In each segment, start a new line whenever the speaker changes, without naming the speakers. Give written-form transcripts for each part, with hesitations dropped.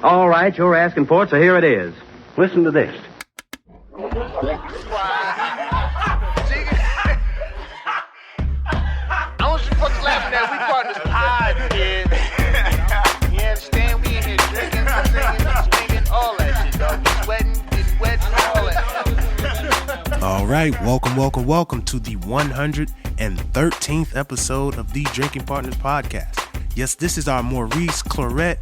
All right, you're asking for it, so here it is. Listen to this.
I want you fucking laughing at we partners pod, kid. You understand? We in here drinking, singing, swinging, all that shit, dog. We sweating, getting wet, all that.
All right, welcome to the 113th episode of the Drinking Partners podcast. Yes, this is our Maurice Clarett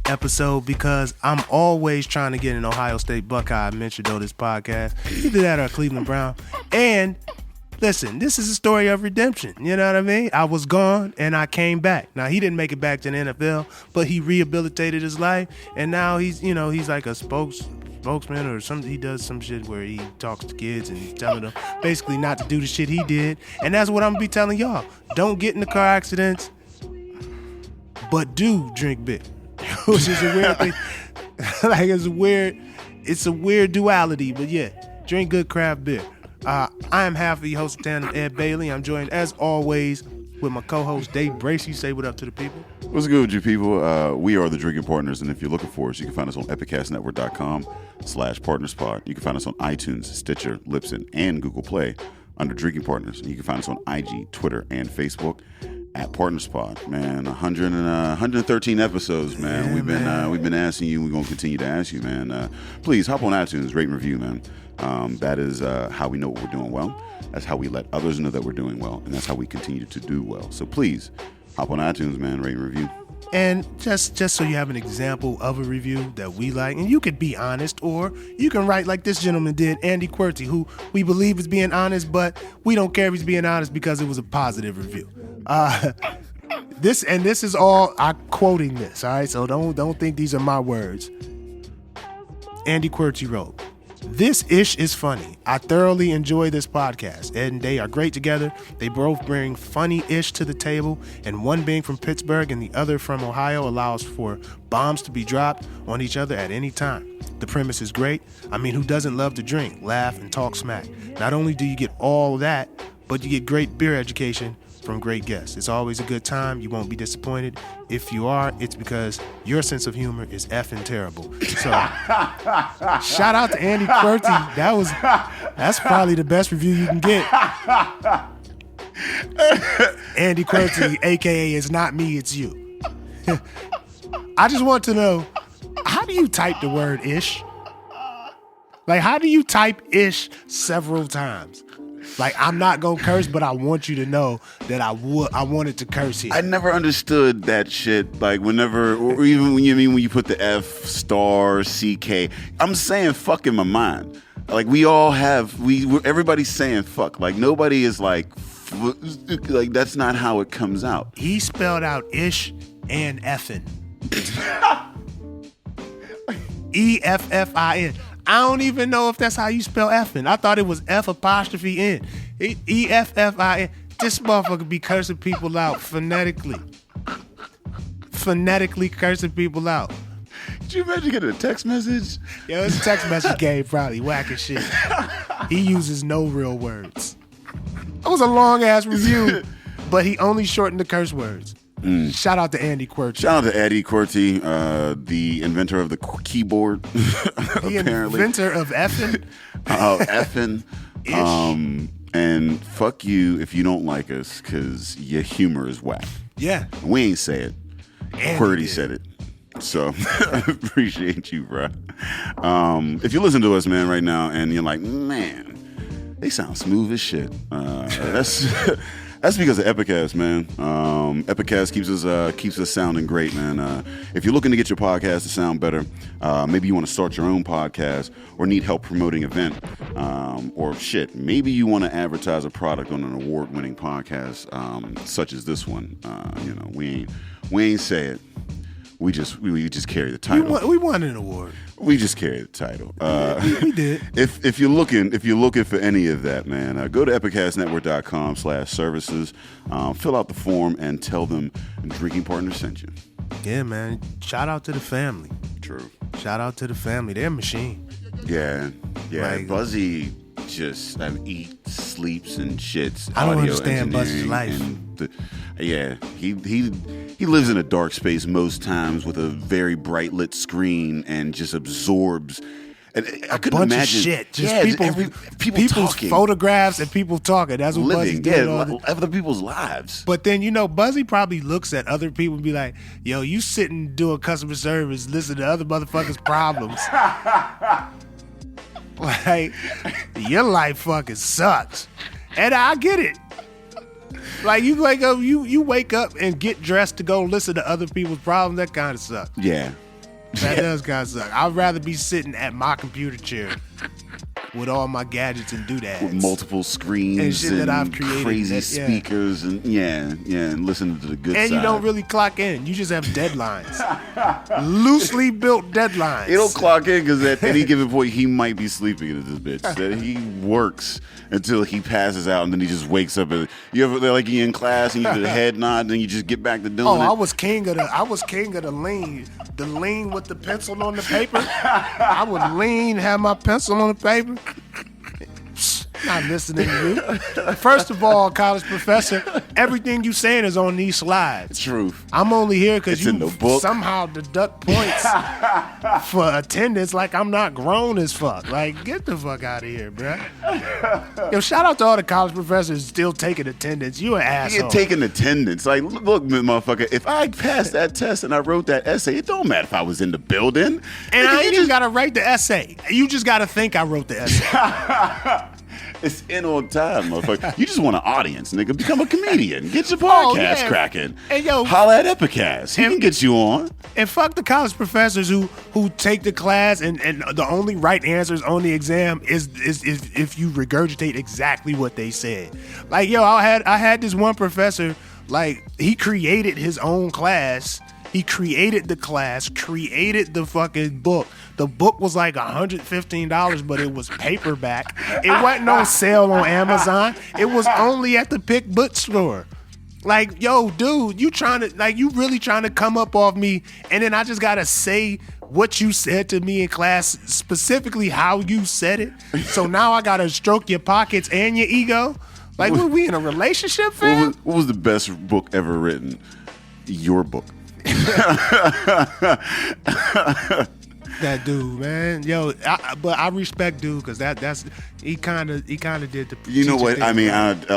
episode because I'm always trying to get an Ohio State Buckeye mentioned on this podcast. Either that or a Cleveland Brown. And listen, this is a story of redemption. You know what I mean? I was gone and I came back. Now, he didn't make it back to the NFL, but he rehabilitated his life. And now he's like a spokesman or something. He does some shit where he talks to kids and he's telling them basically not to do the shit he did. And that's what I'm gonna be telling y'all. Don't get in the car accidents, but do drink beer. Which is a weird thing. Like it's a weird duality, but yeah, drink good craft beer. I am half of the host of Tandem, Ed Bailey. I'm joined as always with my co-host Dave Bracey. Say what up to the people.
What's good with you people? We are the Drinking Partners, and if you're looking for us, you can find us on epicastnetwork.com/partnerspod. You can find us on iTunes, Stitcher, Libsyn, and Google Play under Drinking Partners. And you can find us on IG, Twitter, and Facebook at PartnersPod. Man, 113 episodes, man.
Yeah,
we've been asking you. We're gonna continue to ask you, man. Please hop on iTunes, rate and review, man. That is how we know what we're doing well. That's how we let others know that we're doing well, and that's how we continue to do well. So please hop on iTunes, man. Rate and review.
And just so you have an example of a review that we like, and you could be honest, or you can write like this gentleman did, Andy Querty, who we believe is being honest, but we don't care if he's being honest because it was a positive review. This is all I'm quoting this, all right? So don't think these are my words. Andy Querty wrote, "This ish is funny. I thoroughly enjoy this podcast. Ed and Day are great together. They both bring funny ish to the table, and one being from Pittsburgh and the other from Ohio allows for bombs to be dropped on each other at any time. The premise is great. I mean, who doesn't love to drink, laugh, and talk smack? Not only do you get all that, but you get great beer education from great guests. It's always a good time. You won't be disappointed. If you are, it's because your sense of humor is effing terrible." So, shout out to Andy Querty. That's probably the best review you can get. Andy Querty, aka "It's not me, it's you." I just want to know, how do you type the word ish? Like, how do you type ish several times? Like, I'm not gonna curse, but I want you to know that I wanted to curse here.
I never understood that shit. Like, whenever, or even when you put the F star CK, I'm saying fuck in my mind. Like, we all have, everybody's saying fuck. Like, nobody is like that's not how it comes out.
He spelled out ish and effing. EFFIN. I don't even know if that's how you spell effing. I thought it was F''N. EFFIN. This motherfucker be cursing people out phonetically. Phonetically cursing people out.
Did you imagine getting a text message?
Yo, it's a text message game, probably whack as shit. He uses no real words. That was a long ass review, but he only shortened the curse words. Shout out to Andy Querty.
Shout out to Andy Querty, the inventor of the keyboard.
The inventor of effing?
Effing. And fuck you if you don't like us, because your humor is whack.
Yeah.
We ain't say it. Querty said it. So I appreciate you, bro. If you listen to us, man, right now, and you're like, man, they sound smooth as shit. That's because of Epicast, man. Epicast keeps us sounding great, man. If you're looking to get your podcast to sound better, maybe you want to start your own podcast or need help promoting an event, or shit, maybe you want to advertise a product on an award-winning podcast, such as this one. We ain't say it. We just carry the title.
We won an award.
We just carry the title.
We did.
If you're looking for any of that, man, go to epicastnetwork.com/services. Fill out the form and tell them Drinking Partners sent you.
Yeah, man. Shout out to the family.
True.
Shout out to the family. They're a machine.
Yeah.
Like,
Buzzy just eats, sleeps, and shits.
I don't
audio
understand Buzz's life.
He lives in a dark space most times with a very bright lit screen and just absorbs. And I couldn't
bunch
imagine
of shit. Just people's
talking,
photographs and people talking. That's what Buzzy's doing.
Other people's lives.
But then Buzzy probably looks at other people and be like, "Yo, you sitting doing customer service, listen to other motherfuckers' problems. Like, your life fucking sucks." And I get it. Like, you wake up and get dressed to go listen to other people's problems. That kind of sucks.
Yeah.
That does kind of suck. I'd rather be sitting at my computer chair with all my gadgets and doodads.
With multiple screens
and shit that I've created.
Crazy speakers and and listening to the good side.
And you don't really clock in. You just have deadlines. Loosely built deadlines.
It don't clock in because at any given point he might be sleeping in this bitch. That he works until he passes out and then he just wakes up. And you ever like you in class and you do the head nod and then you just get back to doing it?
I was king of the lean. The lean with the pencil on the paper. I would lean, have my pencil on the paper. Not listening to you. First of all, college professor, everything you saying is on these slides.
Truth.
I'm only here because you
book.
somehow deduct points for attendance like I'm not grown as fuck. Like, get the fuck out of here, bruh. Yo, shout out to all the college professors still taking attendance. You an asshole.
You're taking attendance. Like, look, motherfucker, if I passed that test and I wrote that essay, it don't matter if I was in the building.
And I ain't even got to write the essay. You just got to think I wrote the essay.
It's in on time, motherfucker. You just want an audience, nigga. Become a comedian. Get your podcast cracking.
And yo,
holla at Epicast. He can get you on.
And fuck the college professors who take the class and the only right answers on the exam is if you regurgitate exactly what they said. Like, yo, I had this one professor, like, he created his own class. He created the class, created the fucking book. The book was like $115, but it was paperback. It wasn't on sale on Amazon. It was only at the Pick bookstore. Like, yo, dude, you really trying to come up off me, and then I just gotta say what you said to me in class, specifically how you said it. So now I gotta stroke your pockets and your ego. Like, were we in a relationship, fam?
What was the best book ever written? Your book.
That dude, man, yo, but I respect dude because that's he kind of did the.
You know what I mean?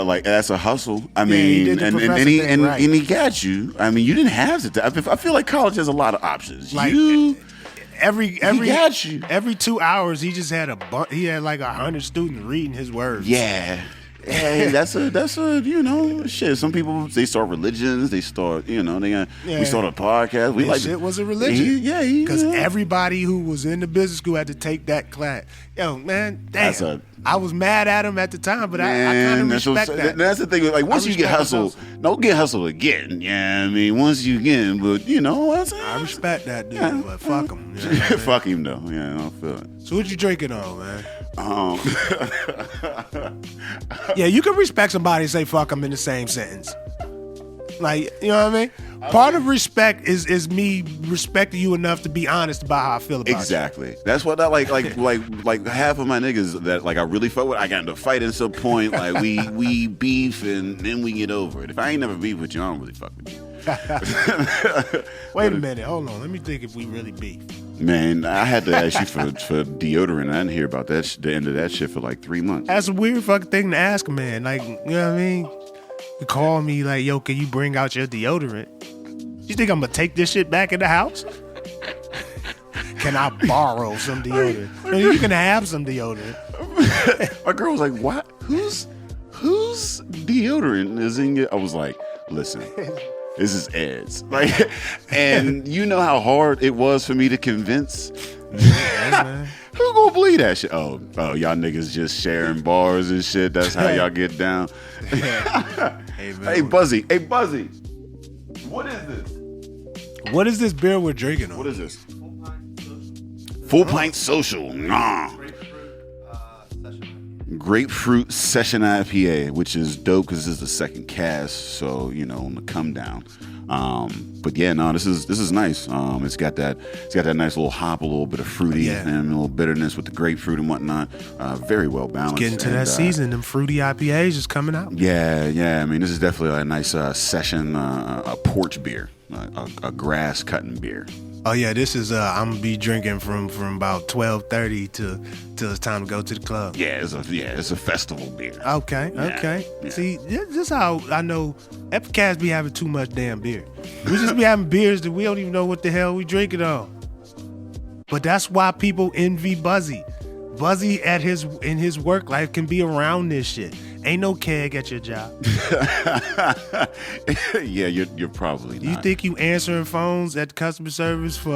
Like, that's a hustle. I mean, and he got you. I mean, you didn't have to. I feel like college has a lot of options.
Like, every
got you.
Every 2 hours he just had he had like 100 students reading his words.
Yeah. Hey, that's a shit. Some people, they start religions. They start we start a podcast.
We shit was a religion. Because everybody who was in the business school had to take that class. Yo, man, damn. I was mad at him at the time, but I kind of respect that.
That's the thing. Like, once you get hustled, don't get hustled again. Yeah, I mean, once you get, but you know what I'm saying?
I respect that dude, but fuck him. You know
fuck him though. Yeah, I don't feel it.
So what you drinking on, man? Yeah, you can respect somebody and say fuck them in the same sentence. Like, you know what I mean? Part of respect is me respecting you enough to be honest about how I feel about you.
Exactly. That's what I like half of my niggas that like I really fuck with, I got into a fight at some point. Like we beef and then we get over it. If I ain't never beef with you, I don't really fuck with you.
Wait a minute, hold on. Let me think if we really beef.
Man, I had to ask you for deodorant. I didn't hear about that the end of that shit for like 3 months.
That's a weird fucking thing to ask a man. Like, you know what I mean? You call me like, yo, can you bring out your deodorant? You think I'm gonna take this shit back in the house? Can I borrow some deodorant? No, you can have some deodorant.
My girl was like, what? Whose deodorant is in your... I was like, listen, this is Ed's. Like, and you know how hard it was for me to convince...
man.
Who gonna believe that shit? Oh, y'all niggas just sharing bars and shit. That's how y'all get down. Hey, Buzzy. What is this?
What is this beer we're drinking on?
What is this? Full Pint Social. Nah. Grapefruit Session IPA, which is dope because this is the second cast, so, on the come down. But yeah, no, this is nice. It's got that nice little hop, a little bit of fruity, and a little bitterness with the grapefruit and whatnot. Very well balanced.
Getting to that season, them fruity IPAs is coming out.
Yeah. I mean, this is definitely a nice session, a porch beer, a grass cutting beer.
Oh yeah, this is I'm gonna be drinking from about 12:30 till it's time to go to the club.
Yeah, it's a festival beer.
Okay.
Yeah.
See, this is how I know Epicast be having too much damn beer. We just be having beers that we don't even know what the hell we drinking on. But that's why people envy Buzzy. Buzzy in his work life can be around this shit. Ain't no keg at your job.
Yeah, you're probably not.
You think you answering phones at customer service for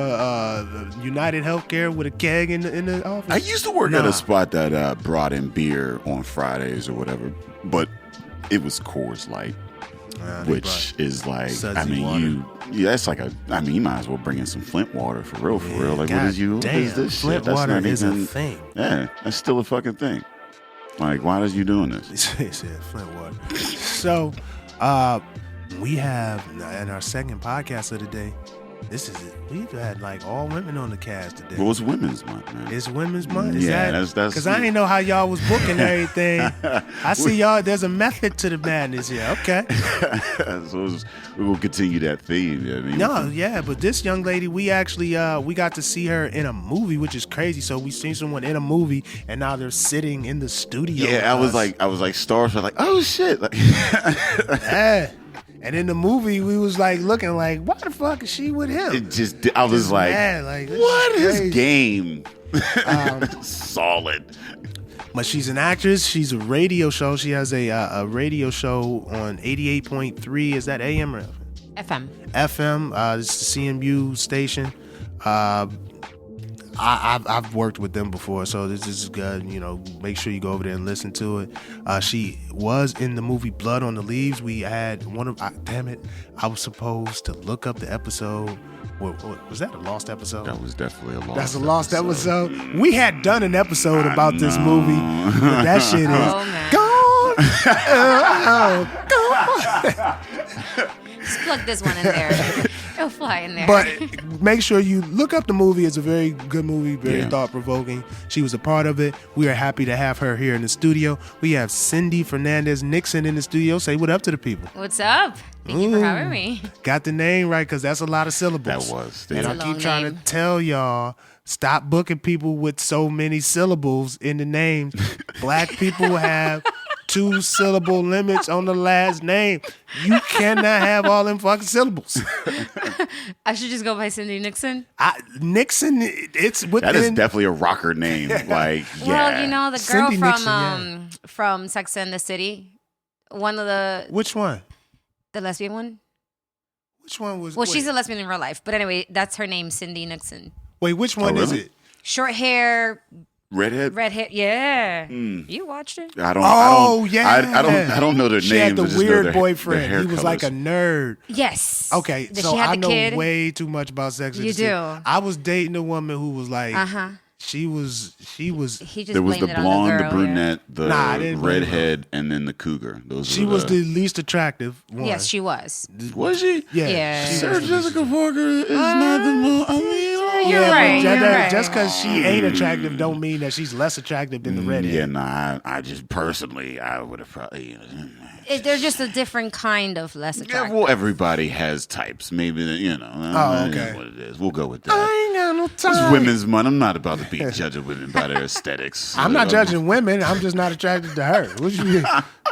United Healthcare with a keg in the office?
I used to work at a spot that brought in beer on Fridays or whatever, but it was Coors Light, which is like, I mean, that's like you might as well bring in some Flint water for real. Like, what is this
Flint
shit? That's
water
not
is
even
a thing.
Yeah, that's still a fucking thing. Like, why is you doing this?
He said Flint water. So, we have in our second podcast of the day. This is it. We've had like all women on the cast today.
Well, it's Women's Month, man.
It's Women's Month.
That's
because I didn't know how y'all was booking everything. I see y'all. There's a method to the madness here. Okay.
So we will continue that theme.
But this young lady, we actually we got to see her in a movie, which is crazy. So we seen someone in a movie, and now they're sitting in the studio.
Yeah, I was like starstruck, like, oh shit. Like,
yeah. And in the movie, we was like looking like, why the fuck is she with him?
I was like,
mad, like
what is game? Solid.
But she's an actress. She's a radio show. She has a radio show on 88.3. Is that AM or
FM?
FM. This is the CMU station. I've worked with them before, so this is good. Make sure you go over there and listen to it. She was in the movie Blood on the Leaves. We had damn it, I was supposed to look up the episode. Was that a lost episode?
That was definitely a lost episode.
That's a lost episode. We had done an episode about this movie, but that shit is
gone. Just plug this one in there. It'll fly in there.
But make sure you look up the movie. It's a very good movie, very thought-provoking. She was a part of it. We are happy to have her here in the studio. We have Nixon-Fernandez in the studio. Say what up to the people.
What's up? Thank you for having me.
Got the name right, because that's a lot of syllables.
That was.
And I keep trying to tell y'all, stop booking people with so many syllables in the names. Black people have 2-syllable limits on the last name. You cannot have all them fucking syllables.
I should just go by Cindy Nixon.
Nixon, it's within.
That is definitely a rocker name. Like, yeah.
Well, the girl
Cindy
from Sex and the City, one of the.
Which one?
The lesbian one.
Which one was?
Well, she's a lesbian in real life, but anyway, that's her name, Cindy Nixon.
Wait, which one is it?
Short hair.
Redhead,
yeah. You watched it?
Yeah.
I don't know their names.
She had the weird boyfriend.
Their
he was like a nerd.
Yes.
Okay, so I know way too much about Sex and the City.
You do.
I was dating a woman who was like, she was.
He just
there was the blonde, the brunette, the redhead, and then the cougar.
She was the least attractive one.
Yes, she was.
Was she?
Yeah.
Sarah Jessica Parker is not the most. I mean,
you're right.
Just because she ain't attractive don't mean that she's less attractive than the redhead.
Yeah, no, I just personally, I would have probably.
They're just a different kind of less attractive.
Yeah, well, everybody has types. Maybe,
okay.
That's what it is. We'll go with that.
I ain't got no time.
It's Women's Month. I'm not about to be judging women by their aesthetics.
I'm not judging women. I'm just not attracted to her. What you mean?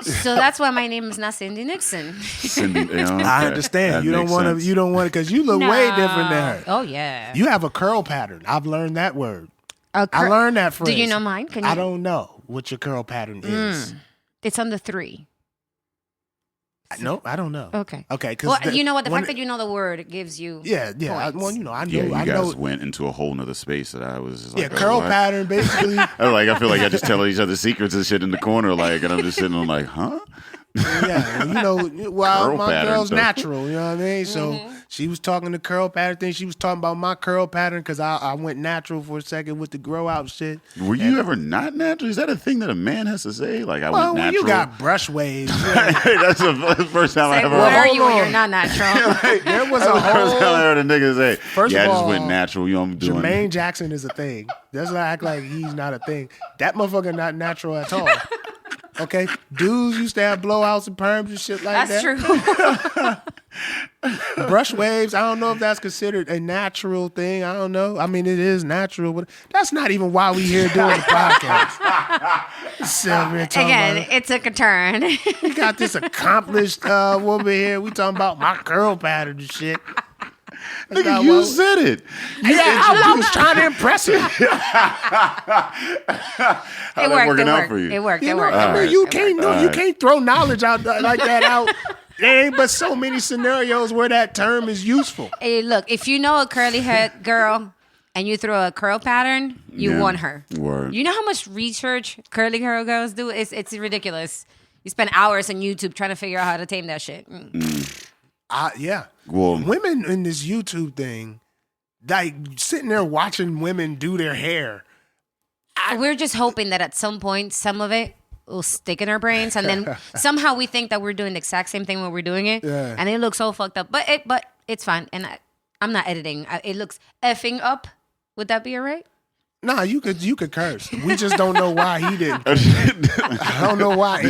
So that's why my name is not Cindy Nixon.
I understand. You don't want to, because you look way different than her.
Oh, yeah.
You have a curl pattern. I've learned that word. I learned that phrase.
Do you know mine?
I don't know what your curl pattern is.
It's under 3.
No, I don't know.
Okay.
Well,
you know what? The fact that you know the word, it gives you points.
I know.
You guys went into a whole nother space that I was just like,
curl pattern, basically.
I feel like I just tell each other secrets and shit in the corner, and I'm just sitting there like, huh?
Yeah, my girl's natural, you know what I mean? So She was talking the curl pattern thing. She was talking about my curl pattern because I went natural for a second with the grow out shit.
Were you ever not natural? Is that a thing that a man has to say? Like, I
Well,
went
when
natural?
you got brush waves.
That's the first time I
Say,
ever
what
heard.
are you when you're not natural?
There was
That's
a
the first time I
whole...
heard a nigga say,
First
yeah,
of
I just
all,
went natural. You know what I'm doing?
Jermaine Jackson is a thing. Let's not act like he's not a thing. That motherfucker not natural at all. Okay? Dudes used to have blowouts and perms and shit like
That's
that.
true.
Brush waves, I don't know if that's considered a natural thing. I don't know. I mean, it is natural, but that's not even why we here doing the podcast. Sylvia talking
Again,
about,
it took a turn.
we got this accomplished woman here. We talking about my curl pattern and shit. That's
Nigga,
not
you
what-
said it.
Yeah, I was trying to impress her.
How's
It
that
worked.
working
It
out
worked.
for you?
It worked.
You
It
know,
worked.
I
It
mean,
worked.
you
It
can't
worked.
you can't throw knowledge out like that out. There ain't but so many scenarios where that term is useful.
Hey, look, if you know a curly head girl and you throw a curl pattern, you
Yeah.
won her.
Word.
You know how much research curly hair girls do? It's ridiculous. You spend hours on YouTube trying to figure out how to tame that shit.
Yeah.
Well,
Women in this YouTube thing, like sitting there watching women do their hair.
We're just hoping that at some point, some of it will stick in our brains, and then somehow we think that we're doing the exact same thing when we're doing it,
Yeah.
and it looks so fucked up. But it's fine, and I'm not editing. It looks effing up. Would that be all right?
Nah, you could curse. We just don't know why he didn't. I don't know why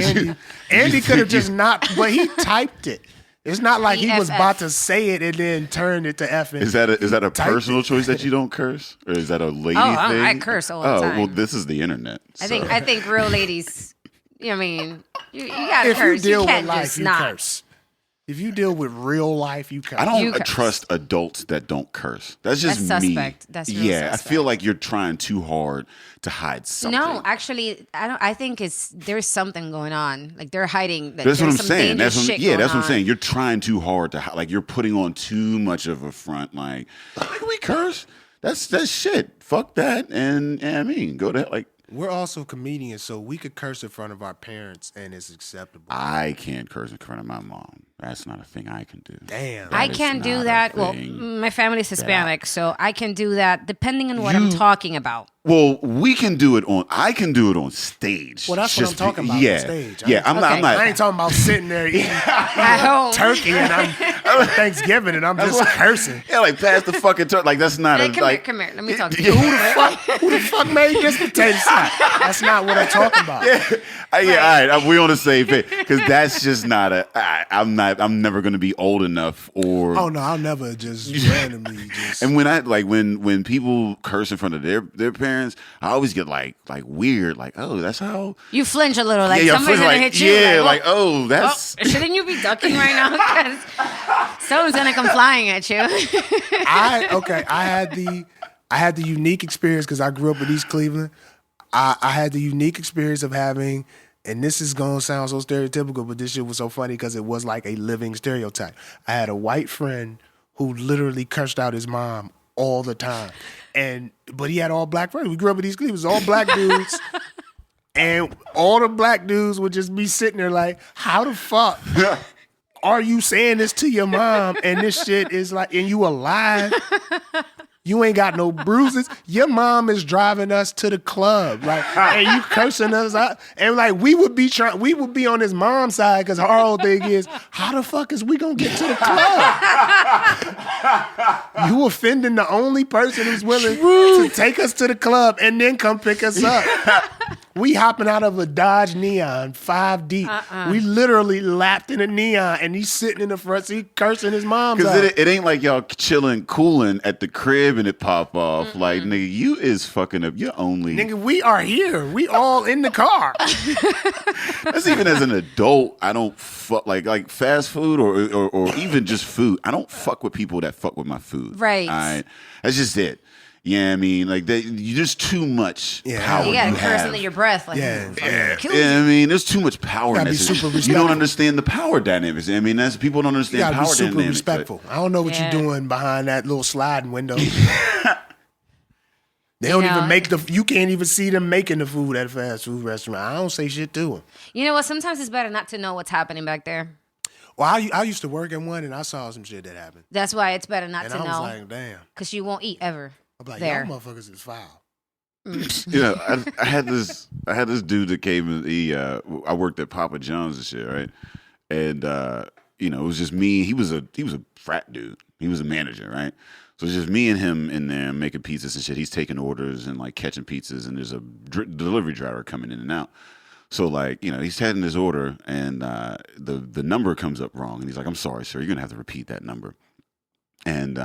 Andy could have just not, but he typed it. It's not like he was
EFF.
about to say it and then turn it to effing.
is that a
Type
personal choice that you don't curse, or is that a lady
Oh,
thing?
I curse all the time.
well, this is the internet.
I
so.
think real ladies. You know what I mean, you gotta
If you
curse.
deal
You
with
can't
life,
just
you
not.
curse. If you deal with real life, you curse.
I don't
You curse.
trust adults that don't curse. That's just
That's
me.
suspect. That's real
yeah.
suspect.
I feel like you're trying too hard to hide something.
No, actually, I don't. I think there's something going on. Like they're hiding. Like,
That's what I'm
there's some
saying.
dangerous shit going
That's what I'm
on.
saying. You're trying too hard to like. You're putting on too much of a front. Like we curse. That's shit. Fuck that. And I mean, go to like.
We're also comedians, so we could curse in front of our parents and it's acceptable.
I can't curse in front of my mom. That's not a thing I can do.
Damn.
I
is
can
not
do
a
that. Well,
thing
my family's Hispanic, so I can do that depending on what I'm
You-
talking about.
Well, we can do it on. I can do it on stage.
Well, that's what I'm
Just
talking about,
Yeah,
on stage.
yeah. I'm
Okay.
not.
I ain't talking about sitting there eating
At home.
turkey and I'm Thanksgiving and I'm just cursing.
Yeah, like pass the fucking turkey. Like that's not
Hey,
a
come
like.
here, come here. Let me talk to
Yeah.
you.
Who the fuck made this potato salad? That's not what I'm talking about.
Yeah, all right. We're on the same page because that's just not a. I'm never going to be old enough or.
Oh no, I'll never just randomly just.
And when when people curse in front of their parents, I always get like weird, like, oh, that's how.
You flinch a little, like
yeah,
somebody's
I'm
gonna
like,
hit you.
yeah,
like,
oh, that's.
shouldn't you be ducking right now? Because someone's gonna come flying at you.
I had the unique experience because I grew up in East Cleveland. I had the unique experience of having, and this is gonna sound so stereotypical, but this shit was so funny because it was like a living stereotype. I had a white friend who literally cursed out his mom all the time, but he had all black friends. We grew up in East Cleveland, it was all black dudes. And all the black dudes would just be sitting there like, how the fuck are you saying this to your mom? And this shit is like, and you alive? You ain't got no bruises. Your mom is driving us to the club, like, and you cursing us out. And like, we would be on his mom's side because her whole thing is, how the fuck is we gonna get to the club? You offending the only person who's willing to take us to the club and then come pick us up. We hopping out of a Dodge Neon 5 deep. We literally lapped in a Neon, and he's sitting in the front seat cursing his mom's out.
Because it ain't like y'all chilling, cooling at the crib and it pop off. Like, nigga, you is fucking up. You're only.
Nigga, we are here. We all in the car.
That's even as an adult. I don't fuck like fast food or even just food. I don't fuck with people that fuck with my food.
Right.
All right. That's just it. Yeah, I mean, like you just too much power.
You gotta
you
curse
have.
under your breath, like
Yeah.
kill
Yeah,
you.
I mean, there's too much power in
Gotta be
this.
super
You
respectful.
don't understand the power dynamics. I mean, that's people don't
You
understand
gotta
power
be super
dynamics.
respectful. I don't know what
Yeah.
you're doing behind that little sliding window. They don't
know,
even make you can't even see them making the food at a fast food restaurant. I don't say shit to them.
You know what? Sometimes it's better not to know what's happening back there.
Well, I used to work in one, and I saw some shit that happened.
That's why it's better not
And
to
I was
know.
like, damn.
Because you won't eat ever.
I'm like,
there.
y'all motherfuckers is foul.
You know, I had this dude that came in. I worked at Papa John's and shit, right? And you know, it was just me. He was a frat dude. He was a manager, right? So it's just me and him in there making pizzas and shit. He's taking orders and like catching pizzas, and there's a delivery driver coming in and out. So like, you know, he's having his order, and the number comes up wrong, and he's like, "I'm sorry, sir. You're gonna have to repeat that number." And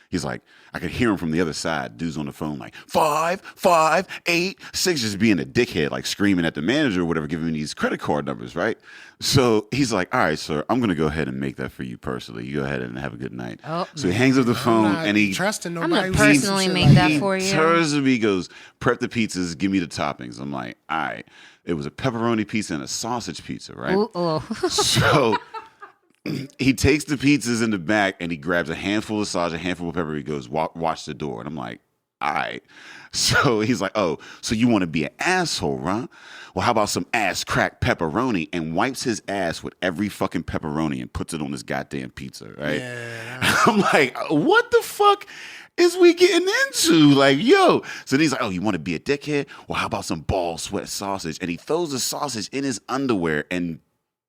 he's like, I could hear him from the other side. Dude's on the phone like 5, 5, 8, 6, just being a dickhead, like screaming at the manager or whatever, giving me these credit card numbers, right? So he's like, all right, sir, I'm gonna go ahead and make that for you personally. You go ahead and have a good night.
Oh.
So he hangs up the phone and he
trusting
I'm
nobody.
gonna personally make that for you.
He turns to me, goes, prep the pizzas, give me the toppings. I'm like, all right. It was a pepperoni pizza and a sausage pizza, right?
Ooh.
So he takes the pizzas in the back and he grabs a handful of sausage, a handful of pepper. He goes, watch the door. And I'm like, all right. So he's like, oh, so you want to be an asshole, huh? Well, how about some ass crack pepperoni? And wipes his ass with every fucking pepperoni and puts it on his goddamn pizza, right?
Yeah.
I'm like, what the fuck is we getting into? Like, yo. So then he's like, oh, you want to be a dickhead? Well, how about some ball sweat sausage? And he throws the sausage in his underwear and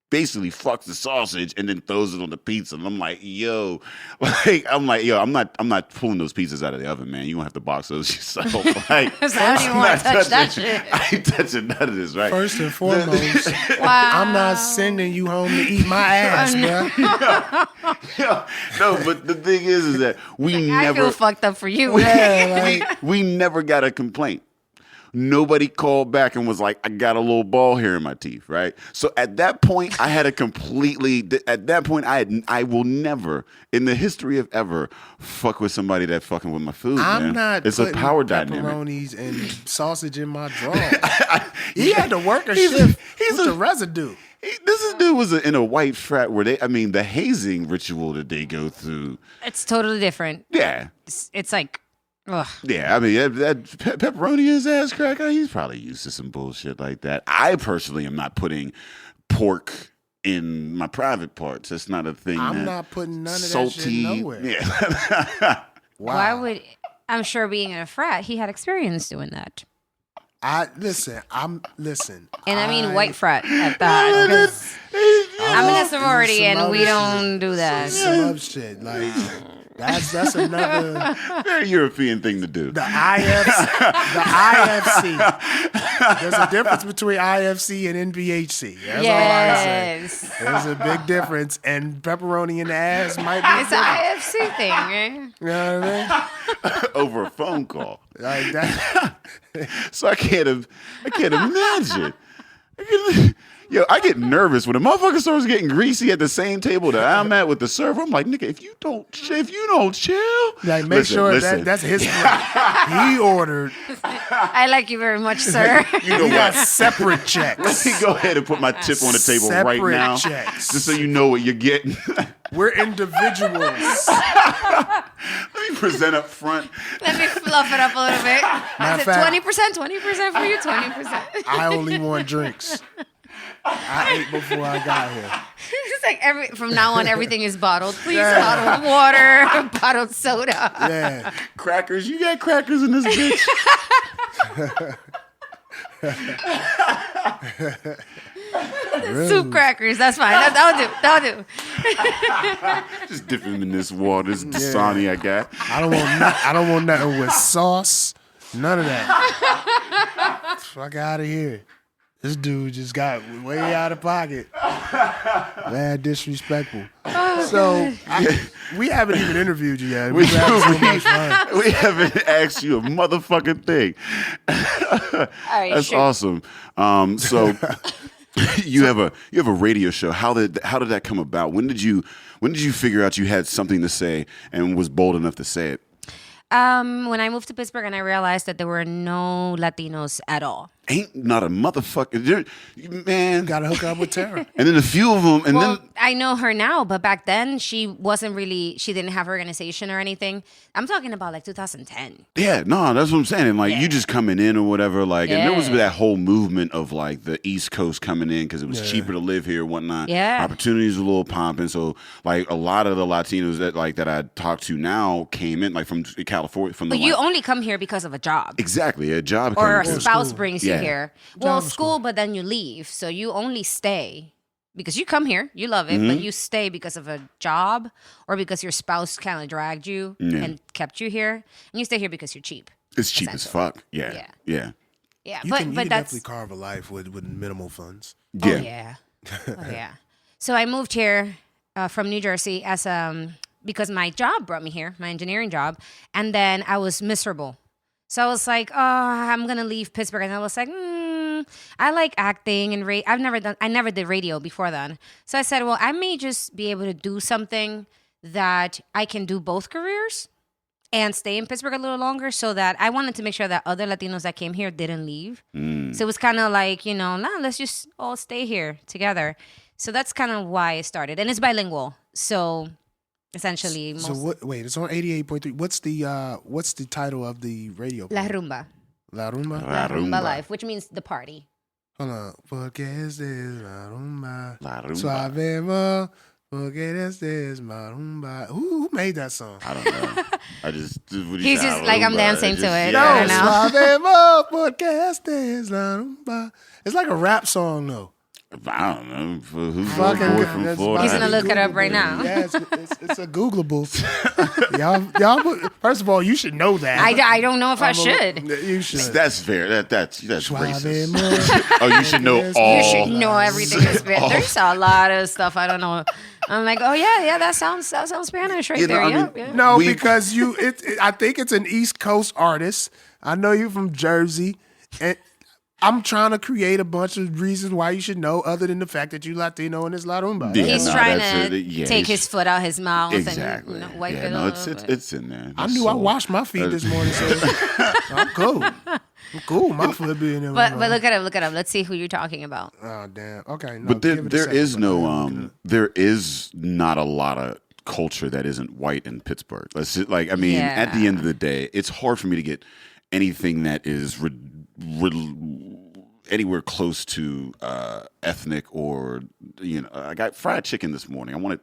basically fucks the sausage and then throws it on the pizza. And I'm like, yo, I'm not pulling those pizzas out of the oven, man. You gonna have to box those yourself. Like,
So I don't even want to touch that shit.
I ain't touching none of this, right?
First and foremost,
Wow.
I'm not sending you home to eat my ass, bro.
Yo, no, but the thing is that
I feel fucked up for you.
we never got a complaint. Nobody called back and was like, I got a little ball here in my teeth, right? So at that point, I had I will never, in the history of ever, fuck with somebody that fucking with my food,
I'm
man.
not
It's a
putting
power dynamic.
pepperonis and sausage in my drawer. He had to work a shift. He's the residue.
This dude was in a white frat where the hazing ritual that they go through.
It's totally different.
Yeah.
It's like, ugh.
Yeah, I mean, that pepperoni in his ass cracker, he's probably used to some bullshit like that. I personally am not putting pork in my private parts. That's not a thing.
I'm not putting none of
salty,
that shit nowhere.
Yeah.
Wow.
Why would, I'm sure being in a frat, he had experience doing that.
Listen.
And I mean white frat at that. 'Cause I'm in a sorority and we don't do that.
Some shit like that's another
Very European thing to do.
the IFC. There's a difference between IFC and NBHC. That's all I say.
Yes.
There's a big difference, and pepperoni in the ass might be.
It's an IFC thing, right?
You know what I mean?
Over a phone call.
Like that.
So I can't imagine. Yo, I get nervous when a motherfucker starts getting greasy at the same table that I'm at with the server. I'm like, nigga, if you don't chill,
Like, make sure that's his plate. He ordered.
I like you very much, sir.
You know
We got
what?
separate checks.
Let me go ahead and put my tip on the table right
Separate
now,
checks.
just so you know what you're getting.
We're individuals.
Let me present up front.
Let me fluff it up a little bit. I
Matter
said
of
20% for you, 20%.
I only want drinks. I ate before I got here.
It's like from now on, everything is bottled. Please, bottled water, bottled soda.
Yeah.
Crackers, you got crackers in this bitch.
Soup crackers, that's fine. That'll do.
Just dip them in this water, this Dasani I got.
I don't want nothing with sauce. None of that. Fuck out of here. This dude just got way out of pocket. Man, disrespectful. So we haven't even interviewed you yet. We've had so much fun.
We haven't asked you a motherfucking thing.
Right,
That's
sure.
awesome. So you have a radio show. How did that come about? When did you figure out you had something to say and was bold enough to say it?
When I moved to Pittsburgh and I realized that there were no Latinos at all.
ain't not a motherfucker. Man.
Gotta hook up with Tara.
And then a few of them, and
Well,
then
I know her now, but back then she didn't have organization or anything. I'm talking about like 2010.
yeah, no, that's what I'm saying. And like you
Yeah.
just coming in or whatever, like, and there was
Yeah.
that whole movement of like the East Coast coming in because it was cheaper to live here and whatnot.
Yeah.
Opportunities were a little pumping. So like a lot of the Latinos that I talk to now came in like from California, from
But
the
you only come here because of a job.
exactly a job
Or a
coming-
spouse brings you
Yeah.
here. Well, school, but then you leave. So you only stay because you come here, you love it,
Mm-hmm.
but you stay because of a job or because your spouse kind of dragged you and kept you here. And you stay here because you're cheap.
It's cheap as fuck. Yeah,
Yeah.
yeah.
Yeah,
You
but
can
that's
definitely carve a life with minimal funds.
Oh yeah. Oh yeah. So I moved here from New Jersey as because my job brought me here, my engineering job, and then I was miserable. So I was like, oh, I'm gonna leave Pittsburgh, and I was like, I like acting and I never did radio before then. So I said, well, I may just be able to do something that I can do both careers and stay in Pittsburgh a little longer, so that I wanted to make sure that other Latinos that came here didn't leave. So it was kind of like, let's just all stay here together. So that's kind of why it started. And it's bilingual. So essentially,
So wait, it's on 88.3. What's the title of the radio
La
program?
Rumba.
La Rumba?
La
Rumba
Rumba.
Life, which means the party.
Hold on. Porque este es la rumba.
La Rumba.
Suavemos. Porque este es la rumba. Who made that song?
I don't know. I just
He's just like, I'm dancing to it.
No,
I don't know.
suavemos. Porque este es la rumba. It's like a rap song, though.
I don't know. Who's the
Fucking
boy from
that's
Florida?
He's gonna look it up
Googleable.
right now.
Yeah, it's a Googleable. y'all. First of all, you should know that.
I don't know if I should.
You should.
That's fair. That's racist.
Suavemos.
Oh, you should know all.
You should know everything is Spanish. There's a lot of stuff I don't know. I'm like, oh yeah, that sounds Spanish right
You know,
there.
I
Yeah,
mean,
yeah.
No,
We-
because I think it's an East Coast artist. I know you from Jersey, and I'm trying to create a bunch of reasons why you should know, other than the fact that you Latino and it's La Rumba.
Yeah,
He's
no,
trying
that's
to
it. Yeah,
take
he's-
his foot out his mouth
Exactly.
and wipe
yeah,
it
no,
off.
it's in there.
I knew I washed my feet this morning, so I'm cool. I'm cool. My foot being there.
But look at him. Let's see who you're talking about.
Oh damn. Okay. No,
But
give it a
there
second.
is there is not a lot of culture that isn't white in Pittsburgh. Let's just, like, I mean, at the end of the day, it's hard for me to get anything that is anywhere close to ethnic or I got fried chicken this morning. I wanted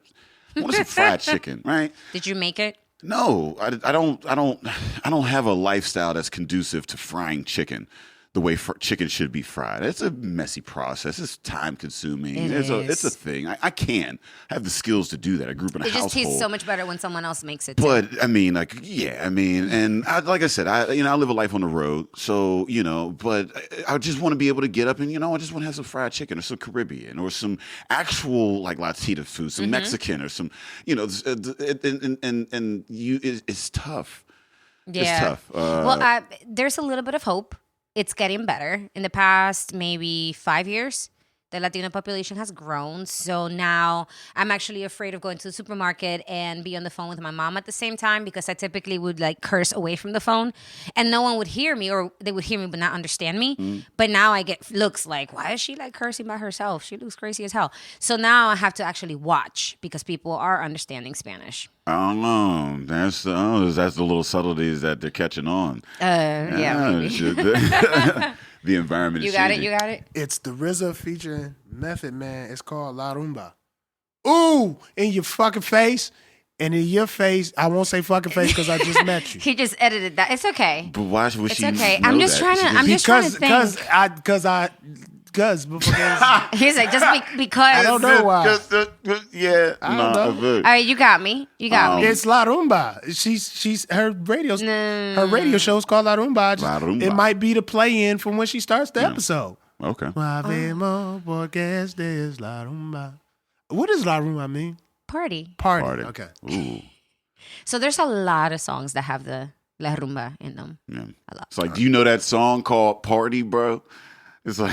some fried chicken, right?
Did you make it?
No, I don't have a lifestyle that's conducive to frying chicken the way chicken should be fried. It's a messy process. It's time consuming. It's a thing. I can have the skills to do that. I grew up in a
It
household.
just tastes so much better when someone else makes it. Too.
But I mean, and like I said, I live a life on the road, so But I just want to be able to get up and I just want to have some fried chicken or some Caribbean or some actual like Latino food, some Mexican or some, it's tough.
Yeah.
It's tough.
Well, there's a little bit of hope. It's getting better. In the past maybe 5 years, the Latino population has grown. So now I'm actually afraid of going to the supermarket and be on the phone with my mom at the same time, because I typically would like curse away from the phone and no one would hear me, or they would hear me but not understand me. But now I get looks like, why is she like cursing by herself? She looks crazy as hell. So now I have to actually watch, because people are understanding Spanish.
I don't know. That's the little subtleties that they're catching on.
Yeah, maybe.
The environment
You
is
got it.
changing.
You got it.
It's the RZA featuring Method Man. It's called La Rumba. Ooh, in your fucking face. And in your face, I won't say fucking face because I just met you.
He just edited that. It's okay.
But why would
It's
she?
okay.
know
I'm just
that?
trying to.
She
I'm just trying to think.
Because
He's like, because.
I don't know why.
Yeah,
I don't know.
All right, you got me. You got me.
It's La Rumba. She's her radio show's called La Rumba.
La Rumba.
It might be the play-in from when she starts the episode.
Okay.
Suavemos porque este es La Rumba. What does La Rumba mean?
Party.
Party. Okay.
Ooh.
So there's a lot of songs that have the La Rumba in them.
Yeah.
A lot.
It's like, do you know that song called "Party, Bro"? It's like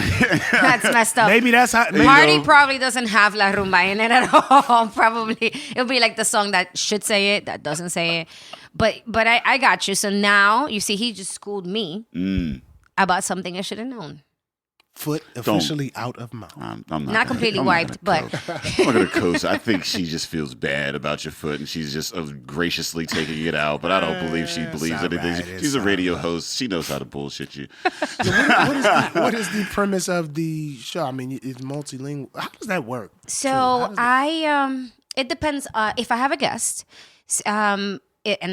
That's messed up.
Maybe that's how. Maybe
Party probably doesn't have La Rumba in it at all. Probably it'll be like the song that should say it, that doesn't say it. But I got you. So now you see, he just schooled me about something I should have known.
Foot officially out of mouth.
I'm
Not completely wiped, but
I'm not gonna coast. I think she just feels bad about your foot, and she's just graciously taking it out. But I don't believe she believes anything.
Right.
She's a radio host. She knows how to bullshit you.
What is the premise of the show? I mean, it's multilingual. How does that work?
So it depends. If I have a guest, and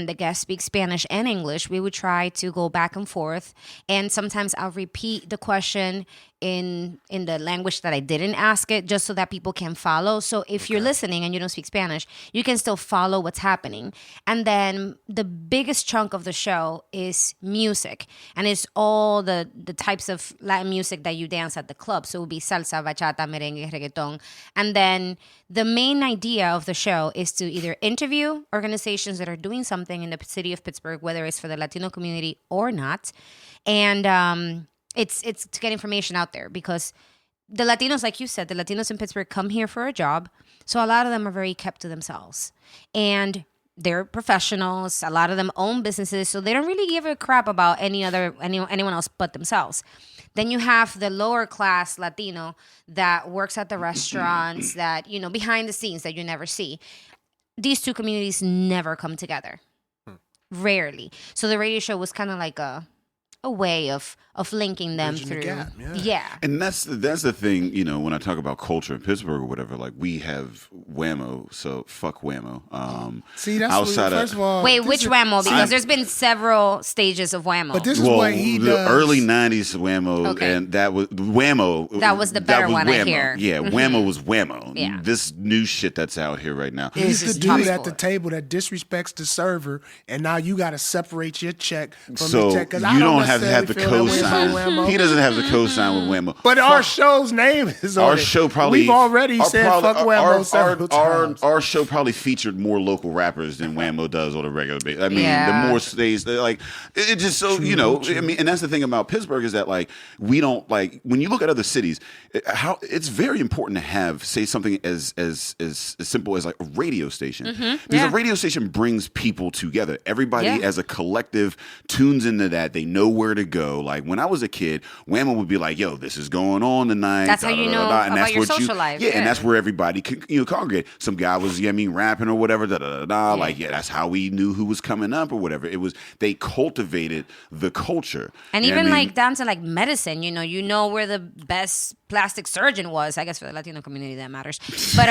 the guest speaks Spanish and English, we would try to go back and forth. And sometimes I'll repeat the question in the language that I didn't ask it, just so that people can follow. So if you're listening and you don't speak Spanish, you can still follow what's happening. And then the biggest chunk of the show is music. And it's all the types of Latin music that you dance at the club. So it would be salsa, bachata, merengue, reggaeton. And then the main idea of the show is to either interview organizations that are doing something in the city of Pittsburgh, whether it's for the Latino community or not. And it's to get information out there, because the Latinos, like you said, the Latinos in Pittsburgh come here for a job. So a lot of them are very kept to themselves. And they're professionals. A lot of them own businesses. So they don't really give a crap about anyone else but themselves. Then you have the lower class Latino that works at the restaurants, that, behind the scenes that you never see. These two communities never come together. Rarely. So the radio show was kind of like a way of linking them
Bridging
through.
the gap,
Yeah.
And that's the thing, when I talk about culture in Pittsburgh or whatever, like we have whammo, so fuck whammo.
See, that's
outside
first of all.
Wait, which whammo? Because there's been several stages of whammo.
But this is what he
the
does.
early '90s whammo,
Okay.
and that was whammo.
That was the better one, I
whammo.
hear.
Yeah, whammo was whammo.
Yeah.
This new shit that's out here right now.
He's
This
the
is top
dude at the
sport.
table that disrespects the server, and now you got to separate your check from
So
the check. 'Cause
you
I
don't have to
necessarily
have the
feel that way about
cosign.
Whammo.
He doesn't have the cosign with whammo.
But our show's name is on
Our
it.
show probably
We've already
our
said
probably-
fuck Whammo several times.
Our show probably featured more local rappers than Whammo does on a regular basis. I mean,
Yeah.
the more stays, like it just so I mean, and that's the thing about Pittsburgh is that like we don't like when you look at other cities, how it's very important to have say something as simple as like a radio station because a radio station brings people together. Everybody as a collective tunes into that. They know where to go. Like when I was a kid, Whammo would be like, "Yo, this is going on tonight."
That's how you know
and
about
that's
your
what
social life.
Yeah, and
Yeah.
that's where everybody could congregate. Some guy was rapping or whatever. Like that's how we knew who was coming up or whatever. It was they cultivated the culture.
And
You know
even
what I mean?
like down to like medicine, you know where the best plastic surgeon was. I guess for the Latino community that matters. But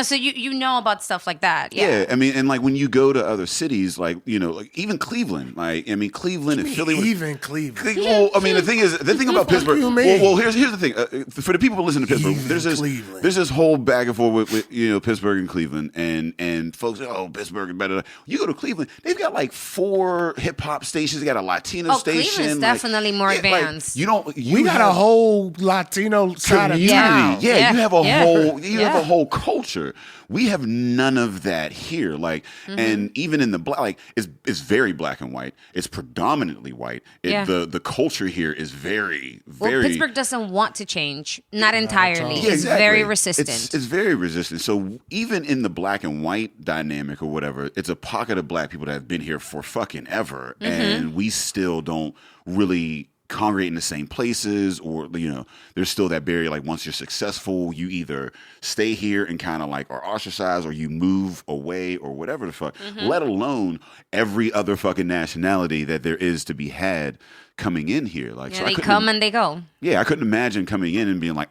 so you know about stuff like that.
Yeah, I mean, and like when you go to other cities, like like even Cleveland, like I mean, Cleveland and Philly.
Even Cleveland.
Well, I mean, the thing about Pittsburgh.
you mean?
Well, here's the thing. For the people who listen to Pittsburgh,
Even Cleveland.
there's this whole back and forth with Pittsburgh and Cleveland, and folks say, oh, Pittsburgh is better. You go to Cleveland, they've got like 4 hip hop stations. They got a Latino station.
Cleveland's definitely more advanced.
You
We got a whole Latino side of
community.
town.
Yeah, you have a
Yeah.
whole
Yeah.
whole culture. We have none of that here. Like, and even in the black, like it's very black and white. It's predominantly white. The culture here is very.
Well, Pittsburgh doesn't want to change. Not entirely.
Yeah,
It's
exactly.
very resistant.
It's very resistant. So even in the black and white dynamic or whatever, it's a pocket of black people that have been here for fucking ever, and we still don't really congregate in the same places, or there's still that barrier. Like once you're successful, you either stay here and kind of like are ostracized, or you move away, or whatever the fuck. Let alone every other fucking nationality that there is to be had coming in here. Like
yeah,
so I
they
couldn't
come and they go.
Yeah, I couldn't imagine coming in and being like,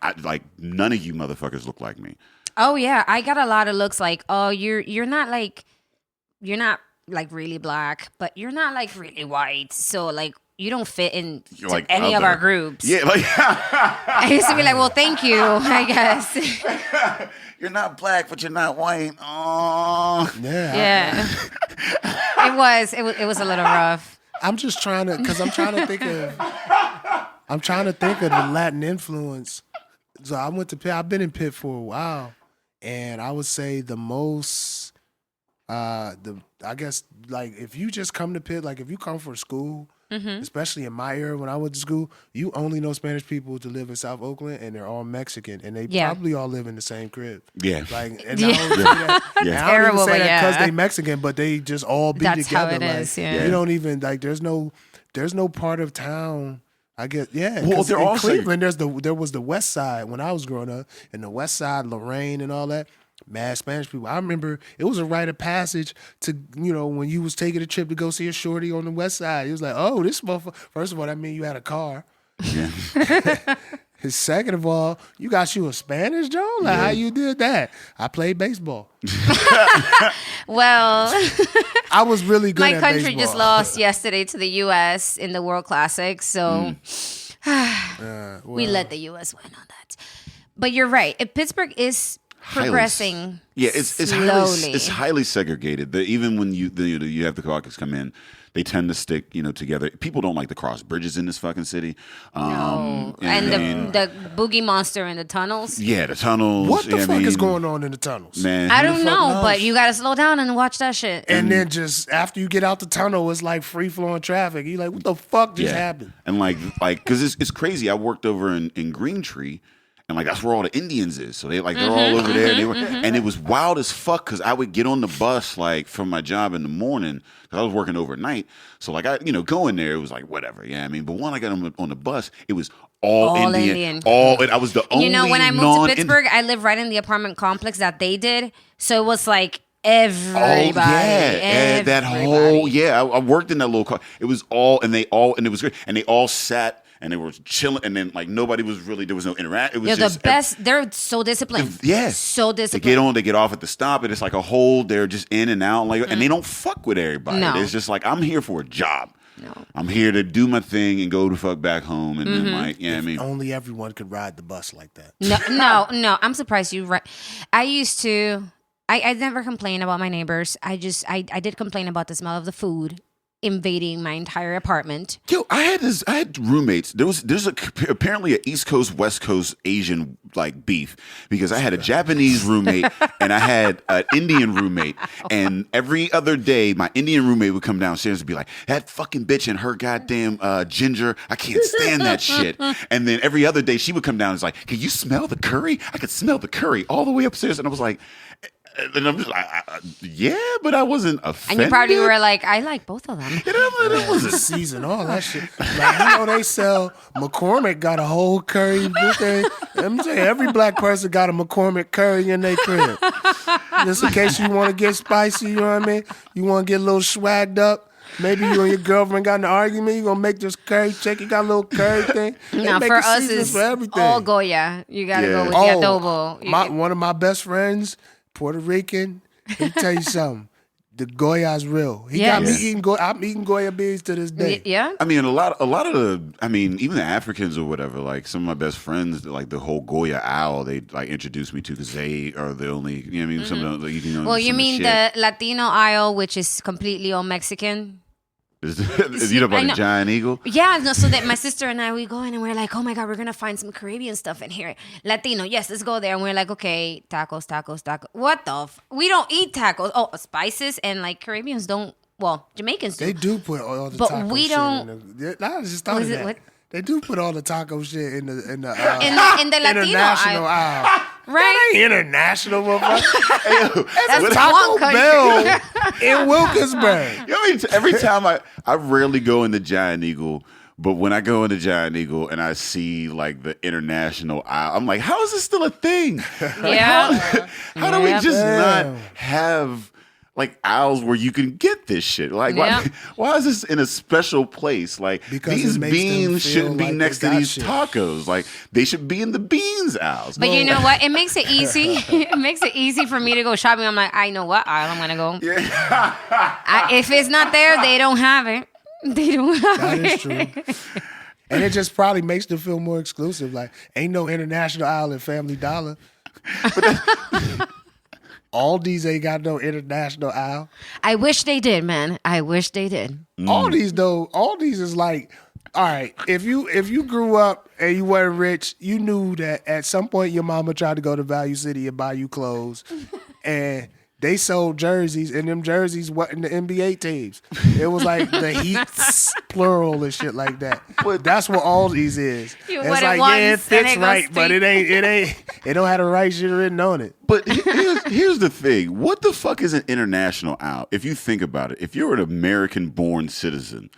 none of you motherfuckers look like me.
Oh yeah, I got a lot of looks like, oh, you're not like really black, but you're not like really white. So like you don't fit in
You're like
any of
other.
our groups.
Yeah, like
I used to be like, well, thank you, I guess.
you're not black, but you're not white. Oh,
Yeah. It was a little rough.
I'm just trying to, because I'm trying to think of the Latin influence. So I went to Pitt. I've been in Pitt for a while, and I would say the most, I guess, like if you just come to Pitt, like if you come for school, especially in my era when I went to school, you only know Spanish people to live in South Oakland, and they're all Mexican, and they probably all live in the same crib.
Yeah.
Like, and I don't say that. And I don't
Terrible,
even say
but
that because
yeah.
they Mexican, but they just all be
That's how
together.
it
like,
is, yeah.
You don't even like. There's no part of town I get
Well,
'cause
they're
in
also
Cleveland. There was the West Side when I was growing up, and the West Side, Lorraine, and all that. Mad Spanish people. I remember it was a rite of passage to when you was taking a trip to go see a shorty on the West Side. It was like, oh, this motherfucker. First of all, that mean you had a car.
Yeah.
Second of all, you got you a Spanish Joe? Like how you did that? I played baseball.
Well,
I was really good
my
at
country
baseball.
just lost yesterday to the U.S. in the World Classic, so we let the U.S. win on that. But you're right. Pittsburgh is progressing.
It's
slowly.
it's highly segregated. Even when you have the caucus come in, they tend to stick together. People don't like to cross bridges in this fucking city.
No. And the boogie monster in the tunnels.
Yeah, the tunnels.
What the fuck is going on in the tunnels?
Man,
I
who the
don't
fuck
know,
knows?
but you gotta slow down and watch that shit.
And then just after you get out the tunnel, it's like free flowing traffic. You like, what the fuck just happened?
And like, because it's crazy. I worked over in Greentree. And like that's where all the Indians is, so they're all over there. And it was wild as fuck because I would get on the bus like from my job in the morning because I was working overnight. So like I go in there, it was like whatever, But when I got on the bus, it was all Indian. And I was the only.
When I moved to Pittsburgh, I lived right in the apartment complex that they did, so it was like everybody.
That whole I worked in that little car. It was all, and it was great, and they all sat. And they were chilling, and then like nobody was really. There was no interaction. It was
They're
just
the best. They're so disciplined. So disciplined.
They get on, they get off at the stop, and it's like a whole. They're just in and out, and they don't fuck with everybody.
No.
It's just like I'm here for a job.
No.
I'm here to do my thing and go the fuck back home, and then like I mean,
only everyone could ride the bus like that.
No. I'm surprised you. I used to. I never complained about my neighbors. I did complain about the smell of the food invading my entire apartment.
Yo, I had roommates. There's apparently an East Coast, West Coast Asian like beef because I had a Japanese roommate and I had an Indian roommate, and every other day my Indian roommate would come downstairs and be like, "That fucking bitch and her goddamn ginger, I can't stand that shit." And then every other day she would come down and was like, "Can you smell the curry? I could smell the curry all the way upstairs." And I was like. And I'm just like, but I wasn't offended.
And you probably were like, I like both of them.
It was a season, all that shit. Like, they sell, McCormick got a whole curry thing. Let me tell you, every black person got a McCormick curry in their crib. Just in case you want to get spicy, you know what I mean? You want to get a little swagged up. Maybe you and your girlfriend got in an argument. You're going to make this curry chicken. Got a little curry thing.
No, for us, it's all Goya. You got to go with the adobo.
One of my best friends, Puerto Rican, let me tell you something. The Goya's real. He got me eating Goya. I'm eating Goya beans to this day.
Yeah.
I mean, a lot of even the Africans or whatever, like some of my best friends, like the whole Goya owl, they like introduced me to because they are the only, some of the,
Well, you mean the Latino aisle, which is completely all Mexican?
You know about the giant eagle?
Yeah, no, so that my sister and I, we go in and we're like, oh my God, we're going to find some Caribbean stuff in here. Latino, yes, let's go there. And we're like, okay, tacos. What the we don't eat tacos. Oh, spices and like Caribbeans don't, well, Jamaicans do.
They do put all the
but
taco
we
shit
don't.
in the, I just thought of that.
What?
They do put all the taco shit in the
in the Latino
international aisle.
Right?
That ain't international, motherfucker.
That's
Taco
one country.
Bell in Wilkinsburg.
Every time I rarely go into Giant Eagle, but when I go into Giant Eagle and I see like the international aisle, I'm like, how is this still a thing?
Yeah.
How do we just not have like aisles where you can get this shit? Like, why is this in a special place? Like,
because
these beans shouldn't be
like
next to these tacos. Like, they should be in the beans aisles.
But you know what? It makes it easy. It makes it easy for me to go shopping. I'm like, I know what aisle I'm gonna go.
Yeah.
If it's not there, they don't have it. They don't have it.
That is true. And it just probably makes them feel more exclusive. Like, ain't no international aisle at Family Dollar. Aldi's ain't got no international aisle.
I wish they did, man. I wish they did.
Aldi's is like, all right, if you grew up and you weren't rich, you knew that at some point your mama tried to go to Value City and buy you clothes. And they sold jerseys, and them jerseys wasn't the NBA teams. It was like the Heats, plural and shit like that. But that's what Aldi's is. It's like, it fits right, but it don't have the right shit written on it.
But here's the thing. What the fuck is an international aisle? If you think about it, if you're an American-born citizen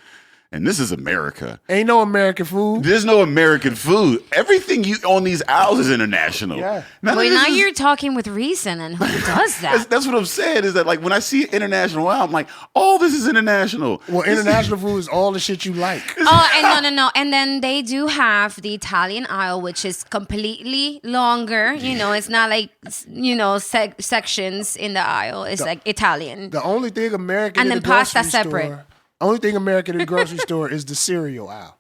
and this is America.
Ain't no American food.
There's no American food. Everything you on these aisles is international.
Yeah.
Wait, now you're talking with reason, and who does that?
That's what I'm saying. Is that like when I see international aisle, I'm like, oh, this is international.
Well, international food is all the shit you like.
Oh, and no. And then they do have the Italian aisle, which is completely longer. You know, it's not like, sections in the aisle. It's like Italian.
The only thing American
And
in
then
the grocery
pasta separate.
store, only thing American in the grocery store is the cereal aisle.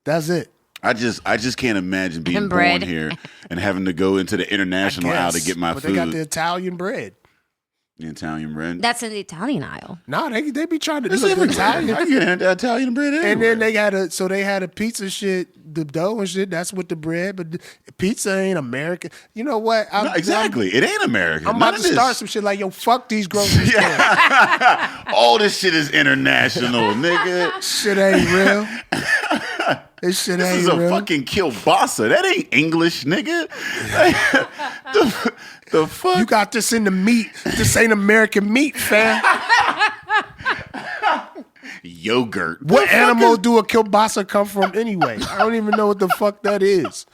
That's it.
I just can't imagine being
And
born
bread.
here and having to go into the international aisle to get my
but
food.
they got the Italian bread.
The Italian bread.
That's in the Italian aisle.
Nah, they be trying to do
It's
the
everywhere.
Italian.
I get Italian bread everywhere.
And then they had a pizza shit, the dough and shit. That's what the bread, but pizza ain't American. You know what?
No, exactly. It ain't American.
I'm
None
about
of
to
this.
start some shit like, yo, fuck these grocery stores.
All this shit is international, nigga.
Shit ain't real. This shit
This
ain't
is a
real.
fucking kielbasa. That ain't English, nigga. the fuck?
You got this in the meat. This ain't American meat, fam.
Yogurt.
What
The fuck
animal
is-
do a kielbasa come from anyway? I don't even know what the fuck that is.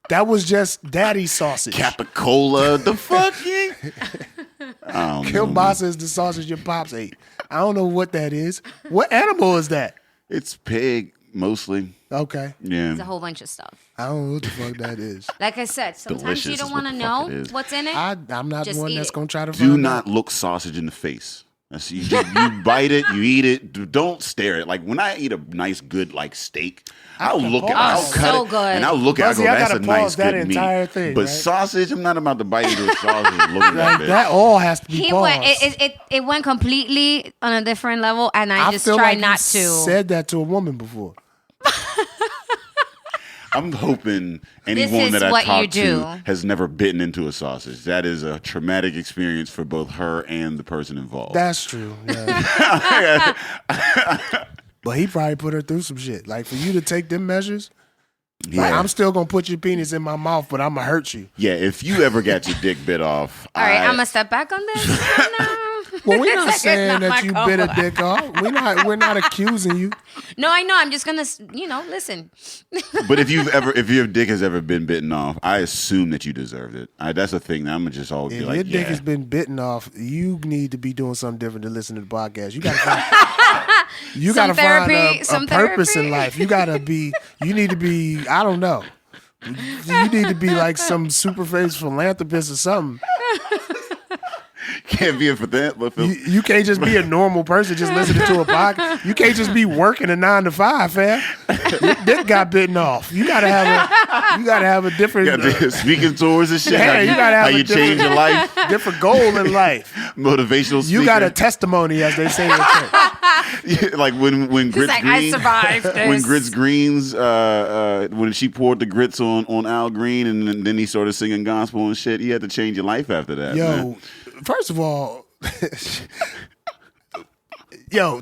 That was just daddy sausage.
Capicola. The fuck? I don't know.
Kielbasa is the sausage your pops ate. I don't know what that is. What animal is that?
It's pig, mostly.
Okay.
Yeah.
It's a whole bunch of stuff.
I don't know what the fuck that is.
Like I said, sometimes you
Delicious
don't
is what
want to
the fuck it
know
is.
what's in it.
I'm not
Just
one
eat
that's
it.
going to try to
Do
find
not
out.
look sausage in the face. That's, you bite it, you eat it. Don't stare at it. Like when I eat a nice, good like steak, I'll
can
look at it,
pause.
I'll cut
So
it,
good.
and I'll look at it. I
Buzzy,
go,
I
that's a
gotta
nice,
pause that
good
entire
meat.
thing,
But
right?
sausage, I'm not about to bite into a sausage and look at
Like,
that.
that all has to be
He
paused.
went. It went completely on a different level, and I just
feel
try
like
not
you
to.
said that to a woman before.
I'm hoping any
This
woman
is
that I
what you
talk
do.
to has never bitten into a sausage. That is a traumatic experience for both her and the person involved.
That's true. Yeah. But he probably put her through some shit. Like for you to take them measures, like, I'm still gonna put your penis in my mouth, but I'm gonna hurt you.
Yeah, if you ever got your dick bit off,
All right, I'm gonna step back on this. No.
Well, we're not
It's
saying
not
that
my
you
call.
bit a dick off. We're not accusing you.
No, I know. I'm just gonna, listen.
But if your dick has ever been bitten off, I assume that you deserved it. That's a thing that I'm gonna just always
If
be like,
your dick
yeah.
has been bitten off, you need to be doing something different than listening to the podcast. You gotta find
Some
a purpose
therapy.
in life. You need to be, I don't know. You need to be like some super famous philanthropist or something.
Can't be a for that. But
You can't just be a normal person just listening to a podcast. You can't just be working a 9 to 5, fam. Your dick got bitten off. You gotta have a different
speaking towards the shit.
Yeah,
how
you gotta have
how
a
you change your life.
different goal in life.
Motivational speaker.
You got a testimony, as they say in church.
Yeah, like when Grits
like,
Green,
I survived this.
when Grits Green's when she poured the grits on Al Green and then he started singing gospel and shit, he had to change your life after that.
Yo,
man.
first of all,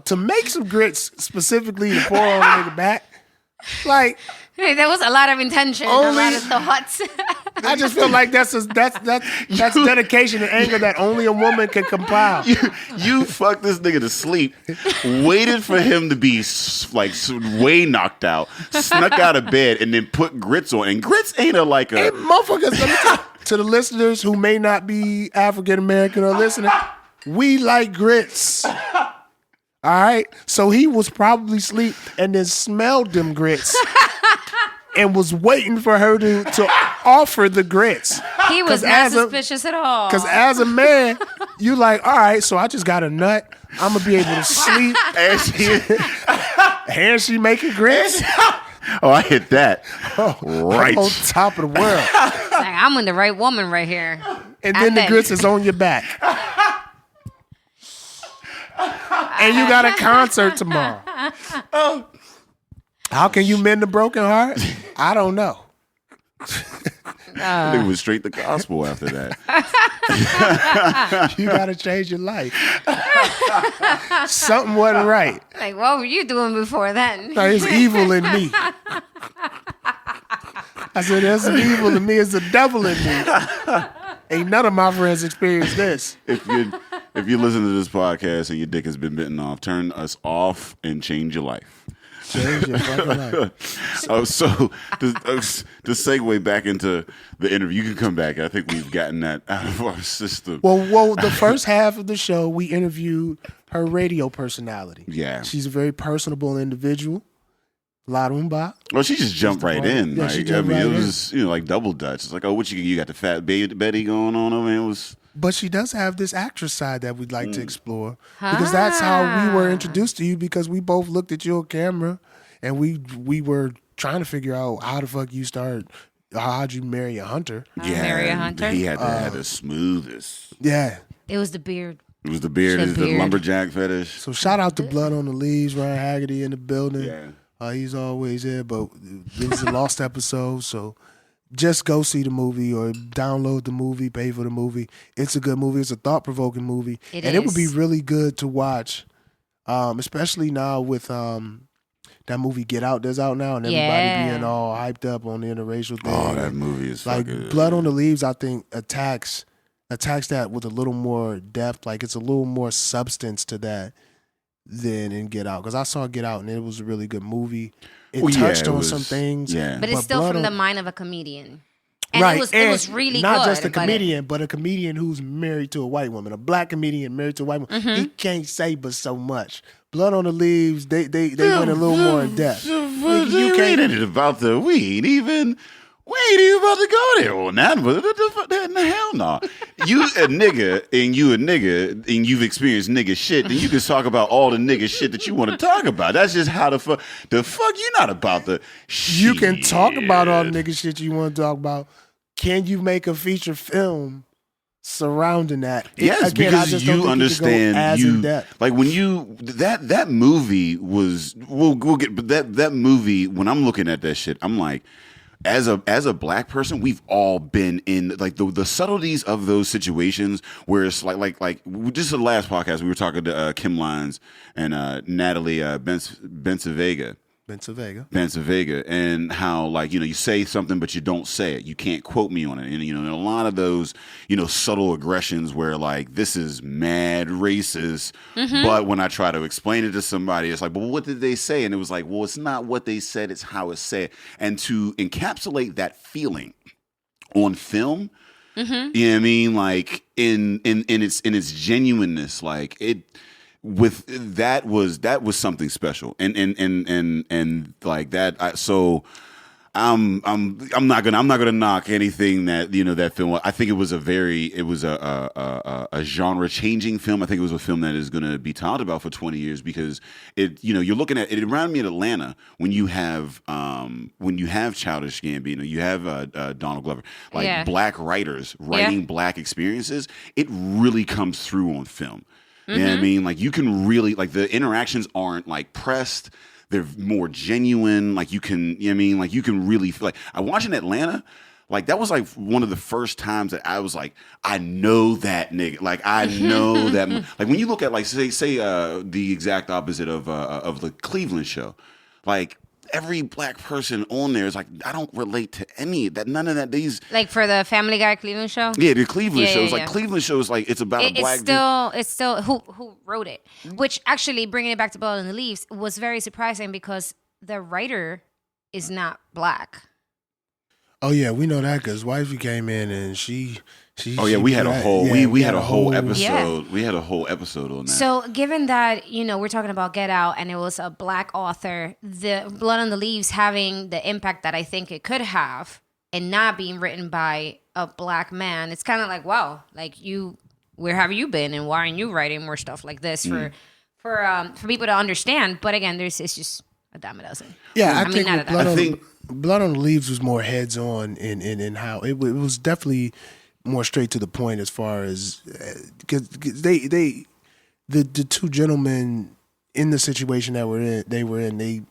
to make some grits specifically to pour on a nigga back, like
There was a lot of intention, a lot
Only-
of thoughts.
I just feel like that's dedication and anger that only a woman can compile.
You fucked this nigga to sleep, waited for him to be way knocked out, snuck out of bed, and then put grits on. And grits ain't
Hey, motherfuckers, let me to the listeners who may not be African American or listening, we like grits. All right? So he was probably asleep and then smelled them grits and was waiting for her to offer the grits.
He was
'Cause
not
as a-
suspicious at all.
Because as a man, you like, all right, so I just got a nut. I'm going to be able to sleep. And she making grits.
Oh, I hit that. Right.
On top of the world.
Like, I'm with the right woman right here.
And then the grits is on your back. And you got a concert tomorrow. How can you mend a broken heart? I don't know.
It was straight to gospel after that.
You got to change your life. Something wasn't right.
Like, what were you doing before then?
There's evil in me. I said, there's some evil in me. It's the devil in me. Ain't none of my friends experienced this.
If you listen to this podcast and your dick has been bitten off, turn us off and change your life.
Change your fucking life.
So to segue back into the interview, you can come back. I think we've gotten that out of our system.
Well, the first half of the show, we interviewed her radio personality.
Yeah.
She's a very personable individual. Larumba.
Well, she just jumped right in.
Yeah,
like,
she jumped right
it was like double Dutch. It's like, oh, what you got the fat Betty going on over here? It was.
But she does have this actress side that we'd like to explore because that's how we were introduced to you because we both looked at your camera and we were trying to figure out how the fuck you start. How'd you marry a hunter?
Marry a hunter?
He had to have the smoothest.
Yeah.
It was the beard.
It was the beard.
The
It's the
beard.
lumberjack fetish.
So shout out to Blood on the Leaves, Ryan Haggerty in the building.
Yeah.
He's always there, but this is a lost episode, so just go see the movie or download the movie, pay for the movie. It's a good movie. It's a thought-provoking movie. It would be really good to watch, especially now with that movie Get Out that's out now and everybody being all hyped up on the interracial thing.
Oh, that movie is
like
fucking...
Blood on the Leaves, I think, attacks that with a little more depth. Like it's a little more substance to that than in Get Out. Because I saw Get Out and it was a really good movie. It touched on some things.
Yeah.
But it's still from the mind of a comedian. And
right.
it was really
not
good.
Not just a comedian, but a comedian who's married to a white woman. A black comedian married to a white woman. He can't say but so much. Blood on the Leaves, they went a little more in depth.
You ain't it about the we ain't even about to go there on that. But the hell no. You a nigga and you've experienced nigga shit, then you can talk about all the nigga shit that you want to talk about. That's just how the fuck you not about the shit.
You can talk about all the nigga shit you want to talk about. Can you make a feature film surrounding that?
Yes,
again,
because you understand like when you that movie was we'll get but that movie when I'm looking at that shit, I'm like, as a black person, we've all been in like the subtleties of those situations where it's like just the last podcast we were talking to Kim Lyons and Natalie Bencevega, and how like you say something but you don't say it, you can't quote me on it, and and a lot of those subtle aggressions where like this is mad racist, but when I try to explain it to somebody, it's like, well, what did they say? And it was like, well, it's not what they said, it's how it's said. And to encapsulate that feeling on film, you know what I mean, like in its genuineness, like it. With that was something special, and like that. So I'm not gonna knock anything that that film. I think it was a genre changing film. I think it was a film that is gonna be talked about for 20 years because you're looking at it. It reminded me of Atlanta when you have Childish Gambino, you have Donald Glover, like black writers writing black experiences. It really comes through on film. You know what I mean? Like you can really like the interactions aren't like pressed. They're more genuine. Like you can, like you can really feel like I watching Atlanta. Like that was like one of the first times that I was like, I know that nigga. Like I know that. Like when you look at like say the exact opposite of the Cleveland show, like. Every black person on there is like, I don't relate to any of that. None of that. These
like for the Family Guy Cleveland show.
Yeah, the Cleveland show is like Cleveland show is like it's about a black dude.
It's still who wrote it. Which actually bringing it back to Blood on the Leaves was very surprising because the writer is not black.
Oh yeah, we know that because wifey came in and she.
We had a whole we had a whole episode.
Yeah.
We had a whole episode on that.
So given that we're talking about Get Out and it was a black author, the Blood on the Leaves having the impact that I think it could have, and not being written by a black man, it's kind of like, wow, like where have you been and why aren't you writing more stuff like this for people to understand? But again, it's just a dime a dozen.
Yeah, I think Blood on the Leaves was more heads on in how it was definitely more straight to the point as far as because the two gentlemen in the situation that they were in I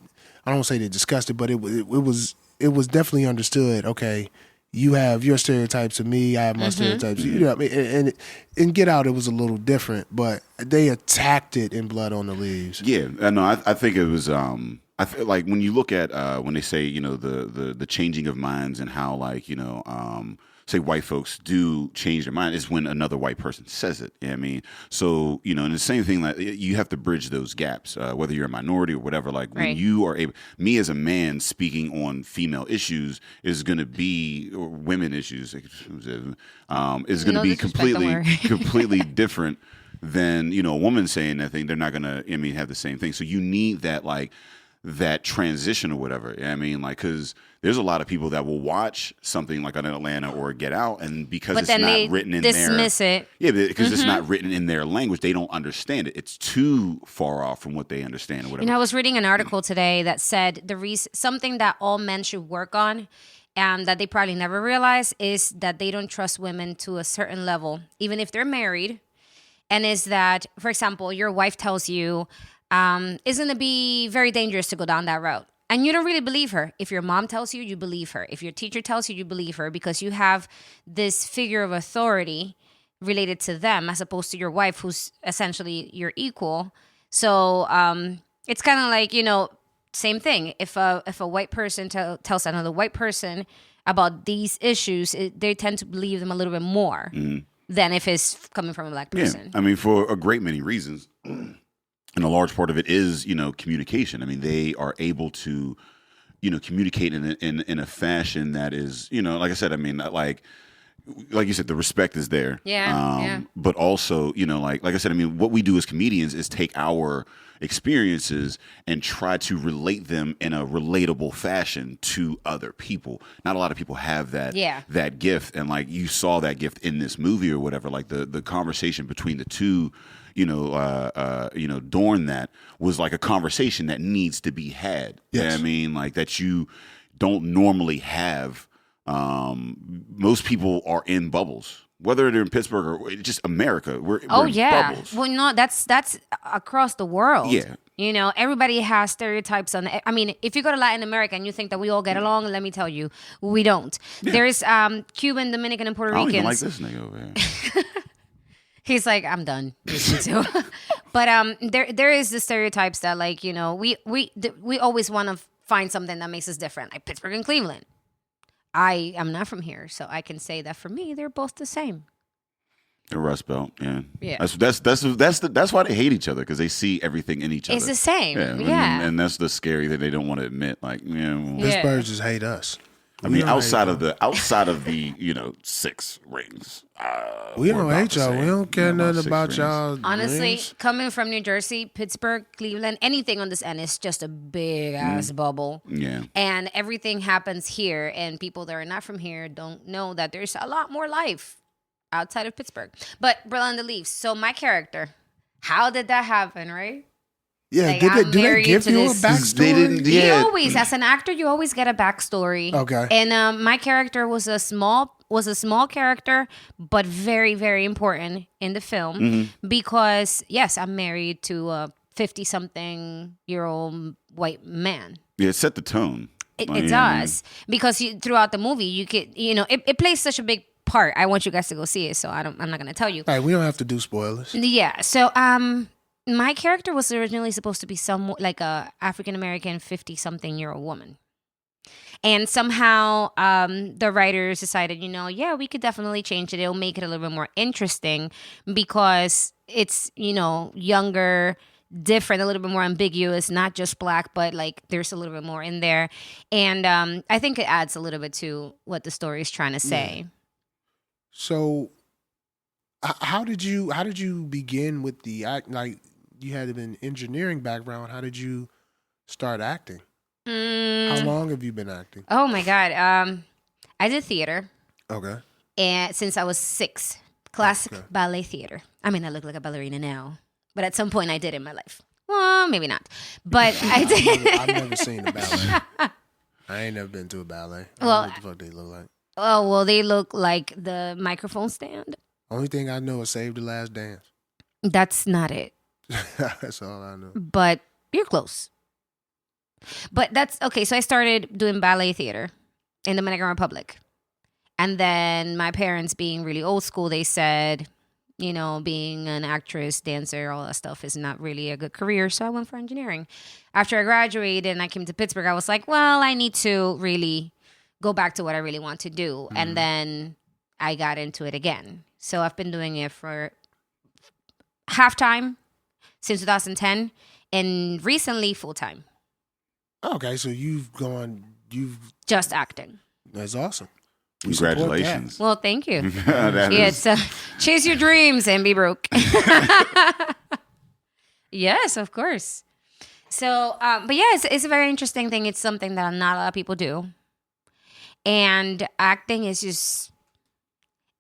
don't want to say they discussed it, but it was definitely understood. Okay, you have your stereotypes of me, I have my stereotypes. You know what I mean? And in Get Out, it was a little different, but they attacked it in Blood on the Leaves.
Yeah, I know. I think it was. I feel like when you look at when they say, you know, the changing of minds and how, like, you know, say white folks do change their mind is when another white person says it. You know what I mean? So, you know, and the same thing, like, you have to bridge those gaps, whether you're a minority or whatever. Like, when you are able, me as a man speaking on female issues is going to be, or women issues, is going to be completely different than, you know, a woman saying that thing. They're not going to, I mean, have the same thing. So you need that, like, that transition or whatever. I mean, like, because there's a lot of people that will watch something like an Atlanta or Get Out, and because it's not written in
dismiss it.
Yeah, because it's not written in their language, they don't understand it. It's too far off from what they understand or whatever.
You know, I was reading an article today that said something that all men should work on, and that they probably never realize, is that they don't trust women to a certain level, even if they're married. And is that, for example, your wife tells you, it's going to be very dangerous to go down that road. And you don't really believe her. If your mom tells you, you believe her. If your teacher tells you, you believe her, because you have this figure of authority related to them, as opposed to your wife, who's essentially your equal. So it's kind of like, you know, same thing. If a white person tells another white person about these issues, they tend to believe them a little bit more than if it's coming from a black person.
Yeah, I mean, for a great many reasons. And a large part of it is, you know, communication. I mean, they are able to, you know, communicate in a fashion that is, you know, like I said, I mean, like you said, the respect is there.
Yeah.
But also, you know, like I said, I mean, what we do as comedians is take our experiences and try to relate them in a relatable fashion to other people. Not a lot of people have that gift, and like you saw that gift in this movie or whatever. Like the conversation between the two, during that was like a conversation that needs to be had.
Yes.
You know what I mean, like that you don't normally have. Most people are in bubbles, whether they're in Pittsburgh or just America. We're in bubbles.
Well, no, that's across the world.
Yeah.
You know, everybody has stereotypes on it. I mean, if you go to Latin America and you think that we all get along, let me tell you, we don't. Yeah. There's Cuban, Dominican, and Puerto Ricans.
I don't even like this nigga over here.
He's like, I'm done. But there is the stereotypes that, like, you know, we always want to find something that makes us different, like Pittsburgh and Cleveland. I am not from here, so I can say that for me, they're both the same.
The Rust Belt, yeah.
Yeah.
That's why they hate each other, because they see everything in each other.
It's the same, yeah.
And that's the scary thing they don't want to admit. Like,
Pittsburgh just hate us.
I mean, outside of the 6 rings.
We don't hate y'all. We don't care nothing about y'all.
Honestly,
rings.
coming from New Jersey, Pittsburgh, Cleveland, anything on this end is just a big ass bubble.
Yeah.
And everything happens here, and people that are not from here don't know that there's a lot more life outside of Pittsburgh. But Bella and the Leaves. So my character, how did that happen, right?
Yeah,
like,
do they give you a backstory?
They didn't. Yeah.
You always, as an actor, you always get a backstory.
Okay.
And my character was a small character, but very, very important in the film because, yes, I'm married to a 50-something-year-old white man.
Yeah, it set the tone.
It does, because throughout the movie, you could, it plays such a big part. I want you guys to go see it, so I'm not going to tell you.
All right, we don't have to do spoilers.
Yeah. So, my character was originally supposed to be like a African-American 50-something-year-old woman. And somehow the writers decided, we could definitely change it. It'll make it a little bit more interesting because it's, younger, different, a little bit more ambiguous, not just black, but like there's a little bit more in there. And I think it adds a little bit to what the story is trying to say.
Yeah. So how did you begin with the act? Like, you had an engineering background. How did you start acting? How long have you been acting?
Oh my God. I did theater.
Okay.
And since I was 6, classic ballet theater. I mean, I look like a ballerina now, but at some point I did in my life. Well, maybe not, but I did.
I've never seen a ballet. I ain't never been to a ballet. I don't know what the fuck they look like.
Oh, well, they look like the microphone stand.
Only thing I know is Save the Last Dance.
That's not it.
That's all I know.
But you're close. But that's okay. So I started doing ballet theater in the Dominican Republic. And then my parents, being really old school, they said, being an actress, dancer, all that stuff is not really a good career. So I went for engineering. After I graduated and I came to Pittsburgh, I was like, well, I need to really go back to what I really want to do. And then I got into it again. So I've been doing it for half-time since 2010 and recently full-time.
Okay, so you've
just acting.
That's awesome.
Congratulations.
Well, thank you.
That is-
Chase your dreams and be broke. Yes, of course. So, but yeah, it's a very interesting thing. It's something that not a lot of people do. And acting is just,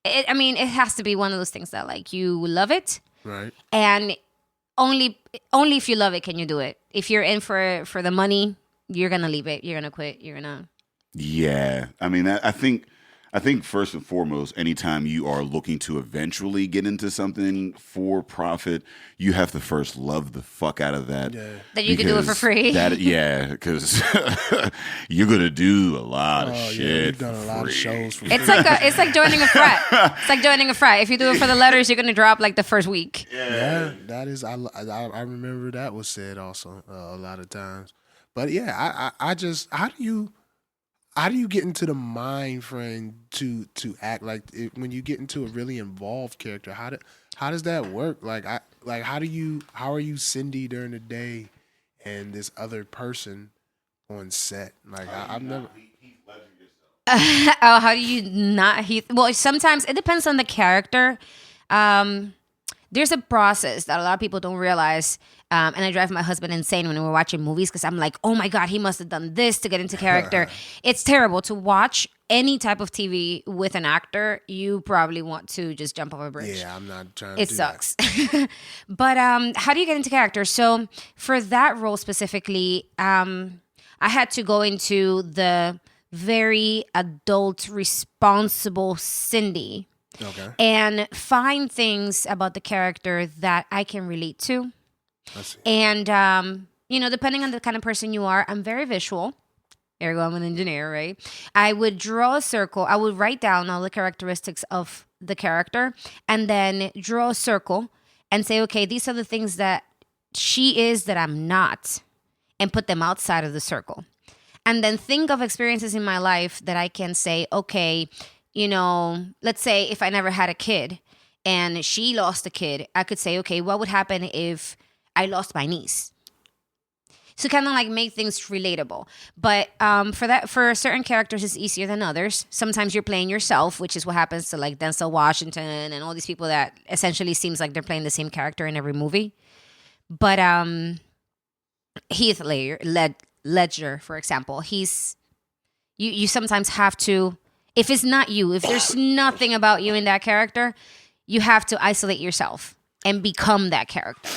it has to be one of those things that like you love it.
Right.
And only if you love it can you do it. If you're in for the money, you're going to leave it. You're going to quit. You're going to.
Yeah. I mean, I think first and foremost, anytime you are looking to eventually get into something for profit, you have to first love the fuck out of that.
Yeah.
That you can do it for free.
Because you're gonna do a lot of shit.
Yeah, you've done a lot of shows for free.
It's like joining a frat. It's like joining a frat. If you do it for the letters, you're gonna drop like the first week.
Yeah, that is. I remember that was said also a lot of times. But yeah, I just how do you get into the mind frame to act like when you get into a really involved character? How does that work? How are you Cindy during the day and this other person on set? Like I've never.
How do you not? Well, sometimes it depends on the character. There's a process that a lot of people don't realize. And I drive my husband insane when we're watching movies because I'm like, oh my God, he must have done this to get into character. It's terrible to watch any type of TV with an actor. You probably want to just jump off a bridge.
Yeah, I'm not trying to.
It sucks. But how do you get into character? So for that role specifically, I had to go into the very adult, responsible Cindy.
Okay.
And find things about the character that I can relate to.
I see.
And, depending on the kind of person you are, I'm very visual. Ergo, I'm an engineer, right? I would draw a circle. I would write down all the characteristics of the character and then draw a circle and say, okay, these are the things that she is that I'm not, and put them outside of the circle. And then think of experiences in my life that I can say, okay, let's say if I never had a kid and she lost a kid, I could say, okay, what would happen if I lost my niece? So kind of like make things relatable. But for certain characters, it's easier than others. Sometimes you're playing yourself, which is what happens to like Denzel Washington and all these people that essentially seems like they're playing the same character in every movie. But Heath Ledger, for example, you sometimes have to, if it's not you, if there's nothing about you in that character, you have to isolate yourself and become that character.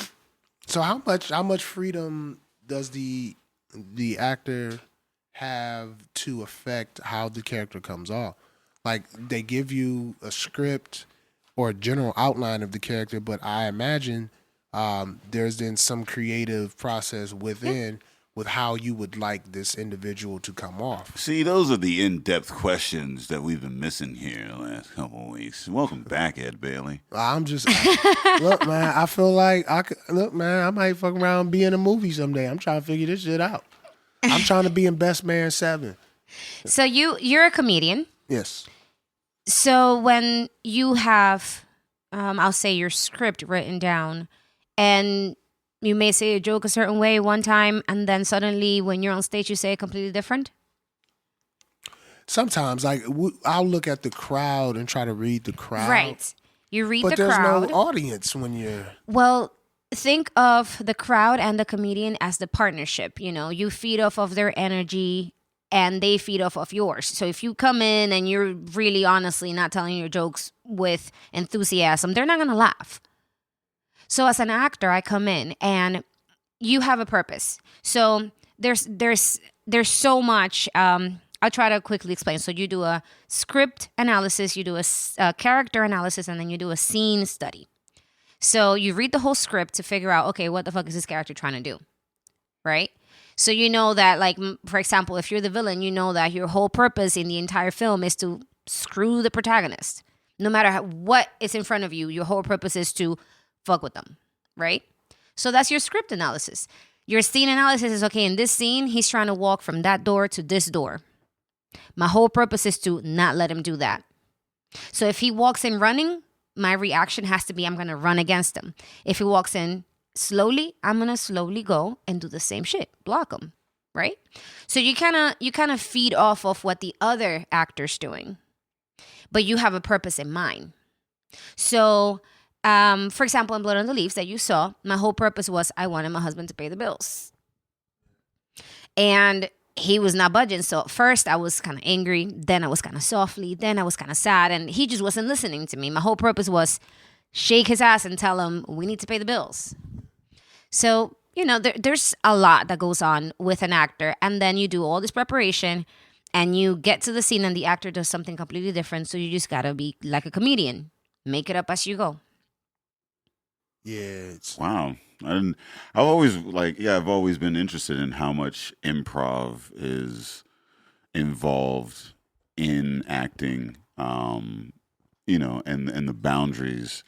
So how much freedom does the actor have to affect how the character comes off? Like they give you a script or a general outline of the character, but I imagine there's then some creative process within with how you would like this individual to come off.
See, those are the in-depth questions that we've been missing here the last couple of weeks. Welcome back, Ed Bailey.
I'm just look, man. I feel like I might fuck around and be in a movie someday. I'm trying to figure this shit out. I'm trying to be in Best Man 7.
So you're a comedian.
Yes.
So when you have, I'll say your script written down, and you may say a joke a certain way one time, and then suddenly when you're on stage, you say it completely different?
Sometimes, like, I'll look at the crowd and try to read the crowd.
Right. You read the crowd.
But there's no audience when you're...
Well, think of the crowd and the comedian as the partnership. You feed off of their energy and they feed off of yours. So if you come in and you're really honestly not telling your jokes with enthusiasm, they're not going to laugh. So as an actor, I come in and you have a purpose. So there's so much. I'll try to quickly explain. So you do a script analysis, you do a character analysis, and then you do a scene study. So you read the whole script to figure out, okay, what the fuck is this character trying to do, right? So you know that, like, for example, if you're the villain, you know that your whole purpose in the entire film is to screw the protagonist. No matter what is in front of you, your whole purpose is to fuck with them, right? So that's your script analysis. Your scene analysis is, okay, in this scene, he's trying to walk from that door to this door. My whole purpose is to not let him do that. So if he walks in running, my reaction has to be, I'm going to run against him. If he walks in slowly, I'm going to slowly go and do the same shit, block him, right? So you kind of feed off of what the other actor's doing, but you have a purpose in mind. So, for example, in Blood on the Leaves that you saw, my whole purpose was I wanted my husband to pay the bills. And he was not budging. So at first I was kind of angry. Then I was kind of softly. Then I was kind of sad. And he just wasn't listening to me. My whole purpose was shake his ass and tell him we need to pay the bills. So, there's a lot that goes on with an actor. And then you do all this preparation and you get to the scene and the actor does something completely different. So you just got to be like a comedian. Make it up as you go.
Yeah.
Wow. I've always been interested in how much improv is involved in acting, and the boundaries,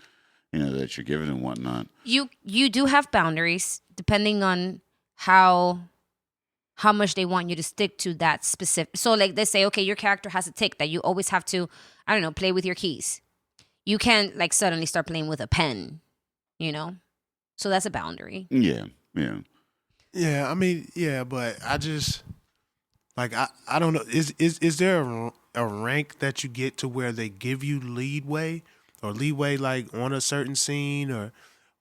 that you're given and whatnot.
You do have boundaries depending on how much they want you to stick to that specific. So like they say, okay, your character has a tick that you always have to, I don't know, play with your keys. You can't like suddenly start playing with a pen, So that's a boundary.
Yeah.
Yeah, I mean, yeah, but I just like I don't know. Is there a rank that you get to where they give you leeway like on a certain scene, or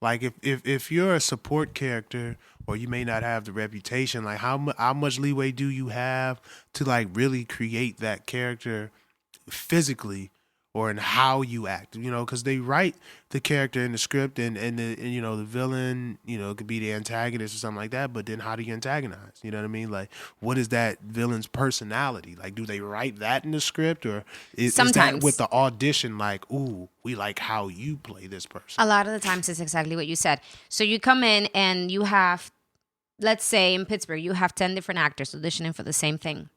like if you're a support character or you may not have the reputation, like how much leeway do you have to like really create that character physically? Or in how you act, because they write the character in the script and the villain, it could be the antagonist or something like that. But then how do you antagonize? You know what I mean? Like, what is that villain's personality? Like, do they write that in the script, or is that with the audition? Like, ooh, we like how you play this person.
A lot of the times, it's exactly what you said. So you come in and you have, let's say in Pittsburgh, you have 10 different actors auditioning for the same thing.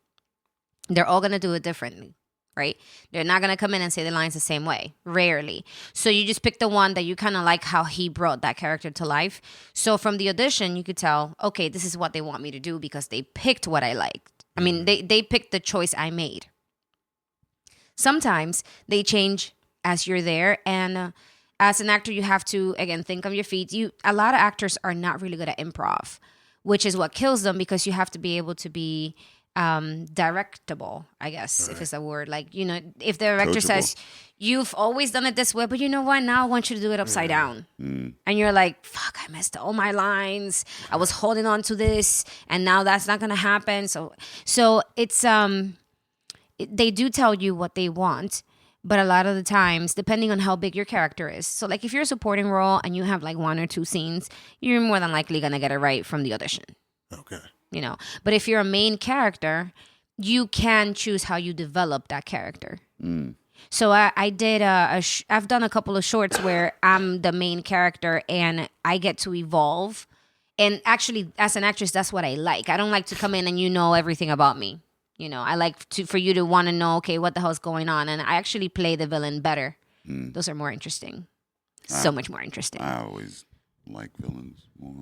They're all gonna do it differently. Right? They're not going to come in and say the lines the same way. Rarely. So you just pick the one that you kind of like how he brought that character to life. So from the audition, you could tell, okay, this is what they want me to do because they picked what I liked. I mean, they picked the choice I made. Sometimes they change as you're there. And as an actor, you have to, again, think on your feet. A lot of actors are not really good at improv, which is what kills them because you have to be able to be directable, I guess, right. If it's a word. Like, if the director says, you've always done it this way, but you know what? Now I want you to do it upside down. And you're like, fuck, I messed all my lines. I was holding on to this and now that's not going to happen. So it's, they do tell you what they want, but a lot of the times, depending on how big your character is. So like if you're a supporting role and you have like 1 or 2 scenes, you're more than likely going to get it right from the audition.
Okay.
But if you're a main character, you can choose how you develop that character. So I did I've done a couple of shorts where I'm the main character and I get to evolve. And actually, as an actress, that's what I like. I don't like to come in and everything about me. I like for you to want to know, okay, what the hell's going on? And I actually play the villain better. Those are more interesting. So much more interesting.
I always like villains more.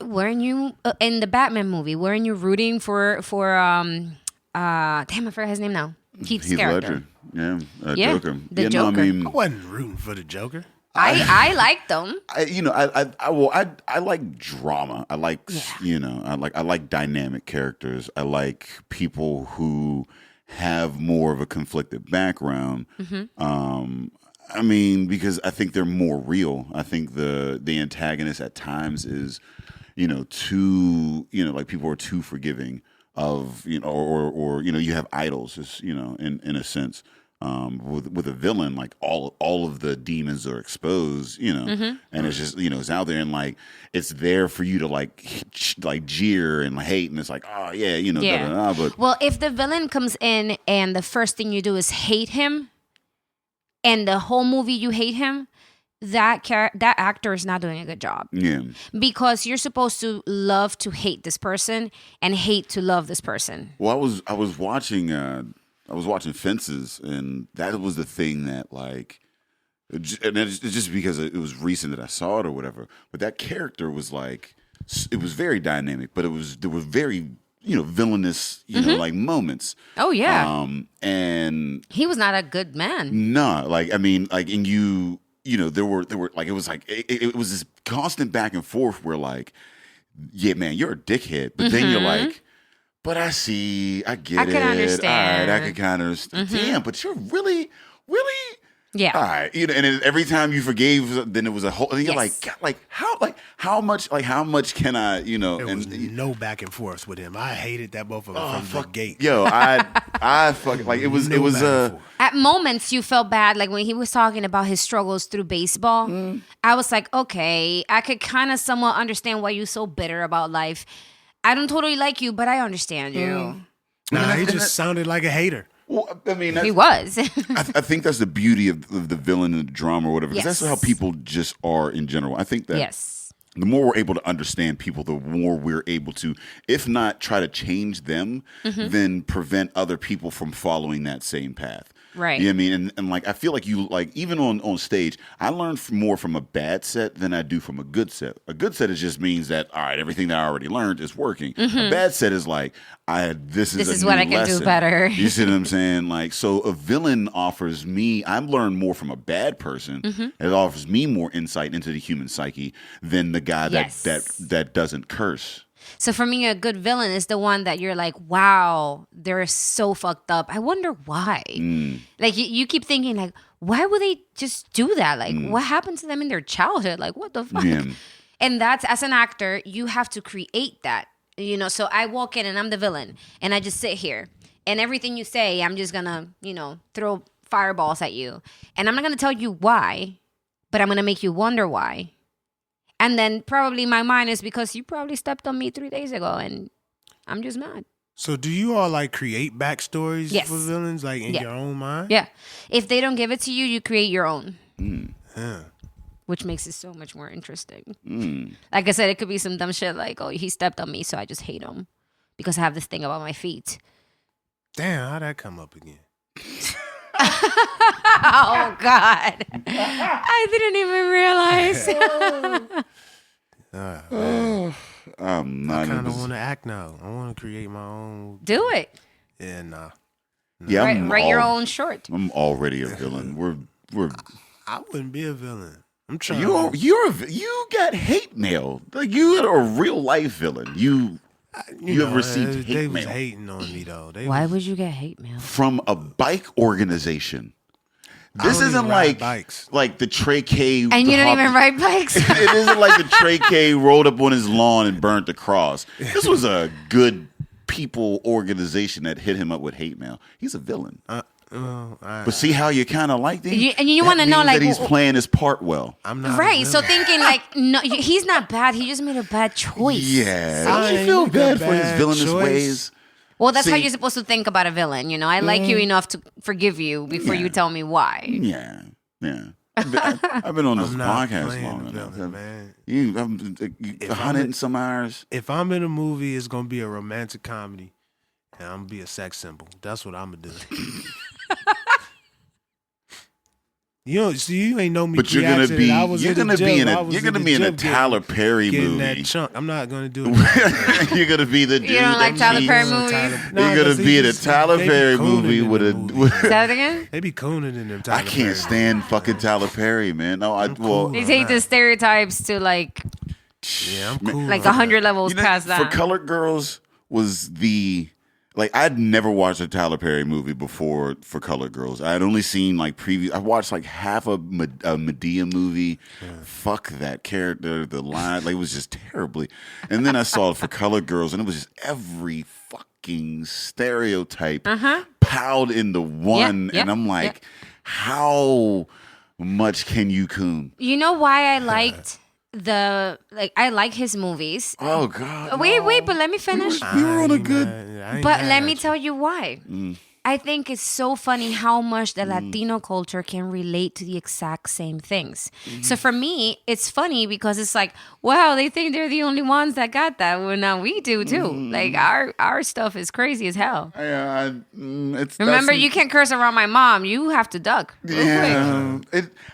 Weren't you in the Batman movie? Weren't you rooting for damn, I forgot his name now. Heath character.
Ledger. Yeah, Joker.
The Joker.
I wasn't rooting for the Joker.
I liked them.
I like drama. I like I like dynamic characters. I like people who have more of a conflicted background. I mean, because I think they're more real. I think the antagonist at times is, too, like people are too forgiving of, or you have idols, just, in a sense. With a villain, like all of the demons are exposed, and it's just, it's out there and like it's there for you to like jeer and hate, and it's like, oh yeah,
yeah.
Da, da, da, but
well, if the villain comes in and the first thing you do is hate him, and the whole movie you hate him, that actor is not doing a good job.
Yeah,
because you're supposed to love to hate this person and hate to love this person.
Well, I was watching Fences, and that was the thing that like And it's just because it was recent that I saw it or whatever. But that character was like, it was very dynamic, but there were very, villainous, like moments.
Oh yeah.
And
he was not a good man.
no, like, I mean, like, and there were like, it was like, it was this constant back and forth where like, yeah, man, you're a dickhead. But then you're like, but I get
I
it.
can understand.
All right, I can kind of understand. Damn, but you're really.
Yeah.
All right, and then every time you forgave, then it was a whole. And you're
Yes.
like, God, how much can I,
There was no back and forth with him. I hated that both of them from the gate.
Yo, I fucking like it was
No back and forth.
At moments, you felt bad, like when he was talking about his struggles through baseball. I was like, okay, I could kind of somewhat understand why you're so bitter about life. I don't totally like you, but I understand you.
Nah, he just sounded like a hater.
Well, I mean,
He was.
I think that's the beauty of the villain and the drama or whatever. 'Cause that's
Yes.
how people just are in general. I think that
Yes.
the more we're able to understand people, the more we're able to, if not try to change them, then prevent other people from following that same path.
Right.
You know what I mean? And like, I feel like even on stage, I learn more from a bad set than I do from a good set. A good set just means that, all right, everything that I already learned is working. A bad set is like, this is
what
new
I can
lesson.
do better.
You see what I'm saying? Like, so a villain offers me, I've learned more from a bad person. It offers me more insight into the human psyche than the guy
Yes.
that doesn't curse.
So for me, a good villain is the one that you're like, wow, they're so fucked up. I wonder why. Like you keep thinking like, why would they just do that? Like what happened to them in their childhood? Like what the fuck?
Yeah.
And that's, as an actor, you have to create that. So I walk in and I'm the villain and I just sit here and everything you say, I'm just gonna, throw fireballs at you. And I'm not gonna tell you why, but I'm gonna make you wonder why. And then probably my mind is because you probably stepped on me 3 days ago and I'm just mad.
So do you all like create backstories
Yes.
for villains, like in
Yeah.
your own mind?
Yeah. If they don't give it to you, you create your own,
Yeah.
which makes it so much more interesting. Like I said, it could be some dumb shit like, oh, he stepped on me, so I just hate him because I have this thing about my feet.
Damn, how'd that come up again?
Oh, God. I didn't even realize.
I'm
I
not in a
kind of
position-
want to act now. I want to create my own.
Do it.
Yeah, nah.
Yeah,
Write your own short.
I'm already a villain. We're
I wouldn't be a villain. I'm trying.
you got hate mail. Like you are a real life villain. You have received
they
hate
was
mail
hating on me though.
Why would you get hate mail?
from a bike organization. This
don't
isn't
even ride
like
bikes.
like the Trey K.
And you don't even ride bikes?
It isn't like the Trey K rolled up on his lawn and burnt the cross. This was a good people organization that hit him up with hate mail. He's a villain. But see how you kind of like him?
You want to know, like,
that he's playing his part well.
I'm not a
right. So
villain.
thinking, like, no, he's not bad. He just made a bad choice.
Yeah.
I
Don't you
ain't
feel
make a
bad for his
bad
villainous
choice.
ways?
Well, that's how
See-
you're supposed to think about a villain. I like you enough to forgive you before you tell me why.
Yeah. Yeah. I've been on this
I'm not
podcast
playing
long
the
enough.
villain, man.
You,
If
100
I'm
and some hours.
If I'm in a movie, it's gonna be a romantic comedy, and I'm gonna be a sex symbol. That's what I'm gonna do. You ain't know me.
But you're gonna
pre-accident.
be
I was
you're
in the
gonna be
gym.
in
I
a
was
you're
in
gonna
the
be in a
gym
Tyler Perry
getting
movie.
that chunk. I'm not gonna do it.
You're gonna be the dude.
don't like
that
Tyler
cheats.
Perry movies?
You're gonna be in a Tyler Perry movie with a.
Say that again?
They be cooning in them.
I
Tyler
can't
Perry
stand fucking Tyler Perry, man. No,
cool.
well,
They take the stereotypes to, like
movies. Yeah, I'm cool.
like
on that.
100 levels
you know,
past that.
for Colored Girls was the like I'd never watched a Tyler Perry movie before for Colored Girls. I had only seen like previous. I watched like half a Medea movie. Fuck that character. The line like it was just terribly. And then I saw it for Colored Girls, and it was just every fucking stereotype piled into one.
Yeah,
and I'm like, how much can you coon?
You know why I liked I like his movies.
Oh God!
Wait, but let me finish.
We were on a good.
I ain't
But
mad
let
at
me
you.
tell you why. I think it's so funny how much the Latino culture can relate to the exact same things. So for me, it's funny because it's like, wow, they think they're the only ones that got that. Well, now we do too. Like our stuff is crazy as hell. Remember, you can't curse around my mom. You have to duck.
Yeah,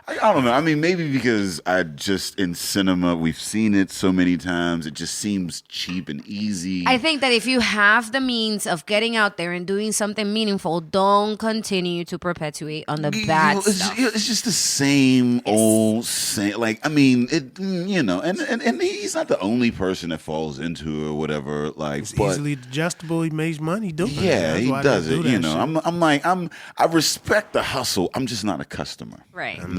I don't know. I mean, maybe because I just in cinema we've seen it so many times. It just seems cheap and easy.
I think that if you have the means of getting out there and doing something meaningful, don't continue to perpetuate on the bad stuff.
It's just the same old same. Like, I mean, and he's not the only person that falls into it or whatever. Like,
it's easily adjustable. He makes money doing it.
Yeah, he does it. I respect the hustle. I'm just not a customer.
Right.
I'm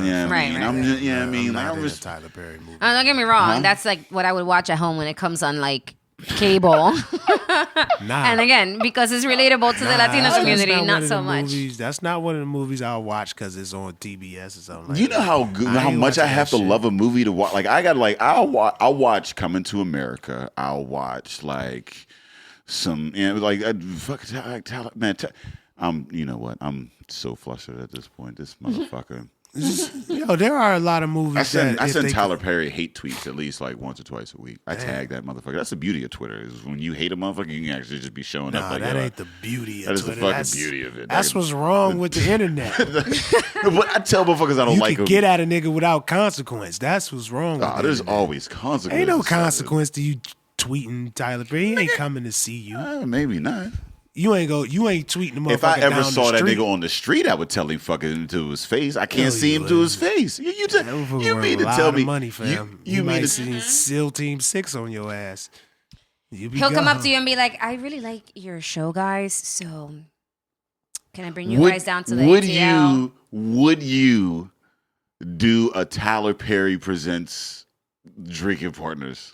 just
Tyler Perry movie.
Don't get me wrong. That's like what I would watch at home when it comes on like cable. And again, because it's relatable to the Latino community, not so much.
That's not one of the movies I'll watch because it's on TBS or something like
you know how much I have to love a movie to watch. Like I'll watch Coming to America. I'll watch like some you know what? I'm so flustered at this point. This motherfucker.
There are a lot of movies.
I send Tyler Perry hate tweets at least like once or twice a week. I tag that motherfucker. That's the beauty of Twitter. Is when you hate a motherfucker, you can actually just be showing up. Like
that ain't the beauty of
Twitter. That is the fucking beauty of it.
That's what's wrong with the internet.
But I tell motherfuckers I don't like
them. You can get at a nigga without consequence. That's what's wrong with
there's always consequence.
Ain't no consequence to you tweeting Tyler Perry. He ain't coming to see you.
Maybe not.
You ain't tweeting the motherfucker.
If I ever
down
saw
the
that
street.
nigga on the street, I would tell him fucking to his face. I can't see him to his face. You mean to tell me?
Money for him. You mean to see SEAL Team 6 on your ass?
He'll come up to you and be like, "I really like your show, guys. So can I bring you guys down to the ATL?"
Would you do a Tyler Perry presents Drinking Partners?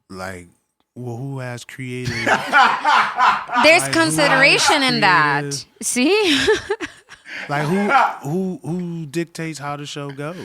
Like. Well, who has created?
There's consideration in that. See,
like who dictates how the show goes?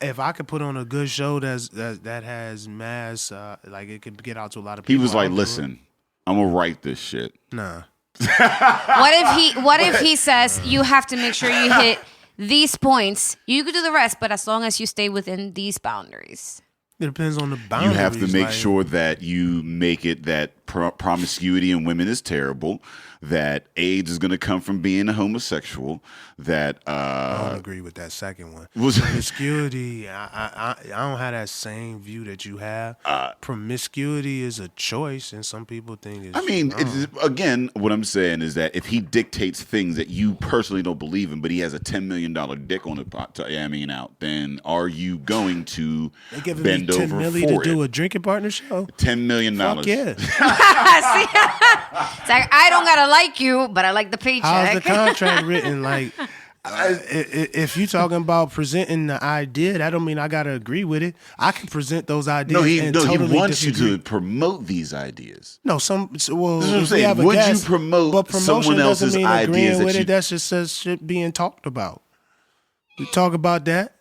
If I could put on a good show that has mass, like it could get out to a lot of people.
He was like, "Listen, I'm gonna write this shit."
Nah.
What if he says you have to make sure you hit these points? You could do the rest, but as long as you stay within these boundaries.
It depends on the boundaries.
You have to make sure that you make it that promiscuity in women is terrible, that AIDS is going to come from being a homosexual, that...
I don't agree with that second one. Promiscuity, I don't have that same view that you have. Promiscuity is a choice, and some people think it's...
I mean, again, what I'm saying is that if he dictates things that you personally don't believe in, but he has a $10 million dick on the out, then are you going to bend over for
$10 million to do a drinking partner show?
$10 million.
Fuck yeah.
It's like, I don't gotta like you, but I like the paycheck.
How's the contract written? Like, if you talking about presenting the idea, that don't mean I gotta agree with it. I can present those ideas.
He
totally
wants
disagree.
you to promote these ideas.
No,
That's what I'm saying. Would you promote someone else's
mean
ideas?
Agreeing with it, that's just says shit being talked about. We talk about that.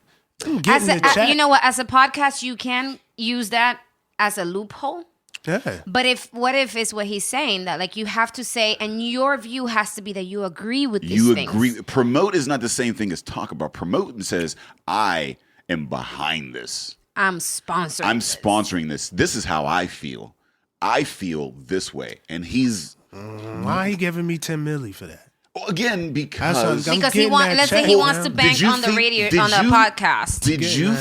You know what? As a podcast, you can use that as a loophole.
Yeah.
But what if it's what he's saying, that like you have to say, and your view has to be that you agree with these things. You agree.
Promote is not the same thing as talk about. Promote says, I am behind this.
I'm sponsoring
this. This is how I feel. I feel this way. And he's...
why he giving me $10 million for that?
Well, again, because
he wants. Let's say he wants to bank on the radio, on the podcast.
Do you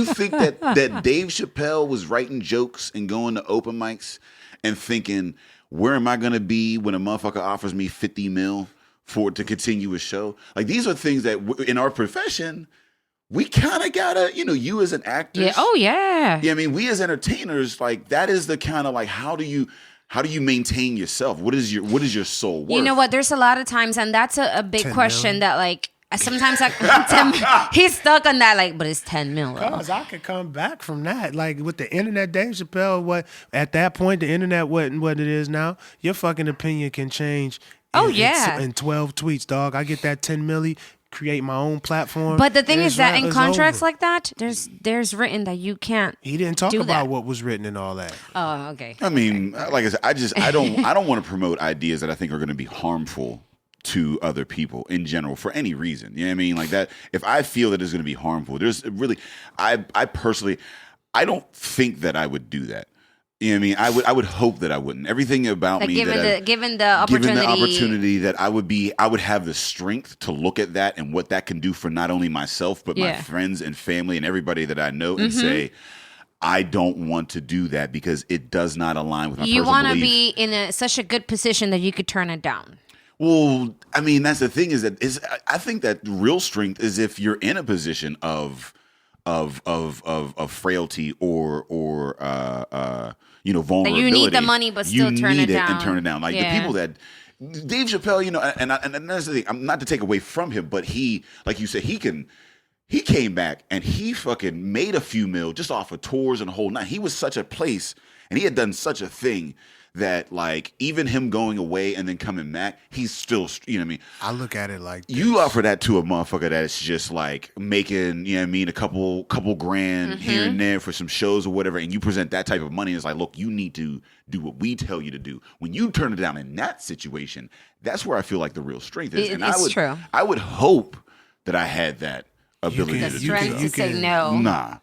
think that Dave Chappelle was writing jokes and going to open mics and thinking, where am I going to be when a motherfucker offers me $50 million to continue a show? Like, these are things that in our profession, we kind of gotta, you as an actor.
Yeah. Oh yeah.
Yeah. I mean, we as entertainers, like, that is the kind of like, how do you maintain yourself? What is your soul worth?
You know what? There's a lot of times, and that's a big question that, like, sometimes he's stuck on that, like, but it's $10 million.
Because I could come back from that. Like, with the internet, Dave Chappelle, at that point, the internet wasn't what it is now. Your fucking opinion can change. In 12 tweets, dog. I get that $10 million. create my own platform.
But the thing is that in
it's
contracts
over.
like that, there's written that you can't.
He didn't talk
do
about
that.
what was written and all that.
Oh, okay.
I mean, like I said, I don't want to promote ideas that I think are going to be harmful to other people in general for any reason. You know what I mean? Like that, if I feel that it's going to be harmful, there's really, I personally, I don't think that I would do that. You know what I mean? I would hope that I wouldn't. Everything about
Like
me
given the opportunity,
that I would have the strength to look at that and what that can do for not only myself, but my friends and family and everybody that I know and say, I don't want to do that because it does not align with my personal belief. You want
to be in such a good position that you could turn it down.
Well, I mean, that's the thing I think that real strength is if you're in a position of frailty or vulnerability.
That you need the money, but still turn it down.
And turn it down. Like the people that Dave Chappelle, and that's the thing. I'm not to take away from him, but he, like you said, he came back and he fucking made a few mil just off of tours and the whole night. He was such a place, and he had done such a thing that, like, even him going away and then coming back, he's still, you know what I mean?
I look at it like this.
You offer that to a motherfucker that's just like making, you know what I mean, a couple grand here and there for some shows or whatever, and you present that type of money. It's like, look, you need to do what we tell you to do. When you turn it down in that situation, that's where I feel like the real strength is.
It's true.
I would hope that I had that ability to do
strength
so.
to say no.
Nah.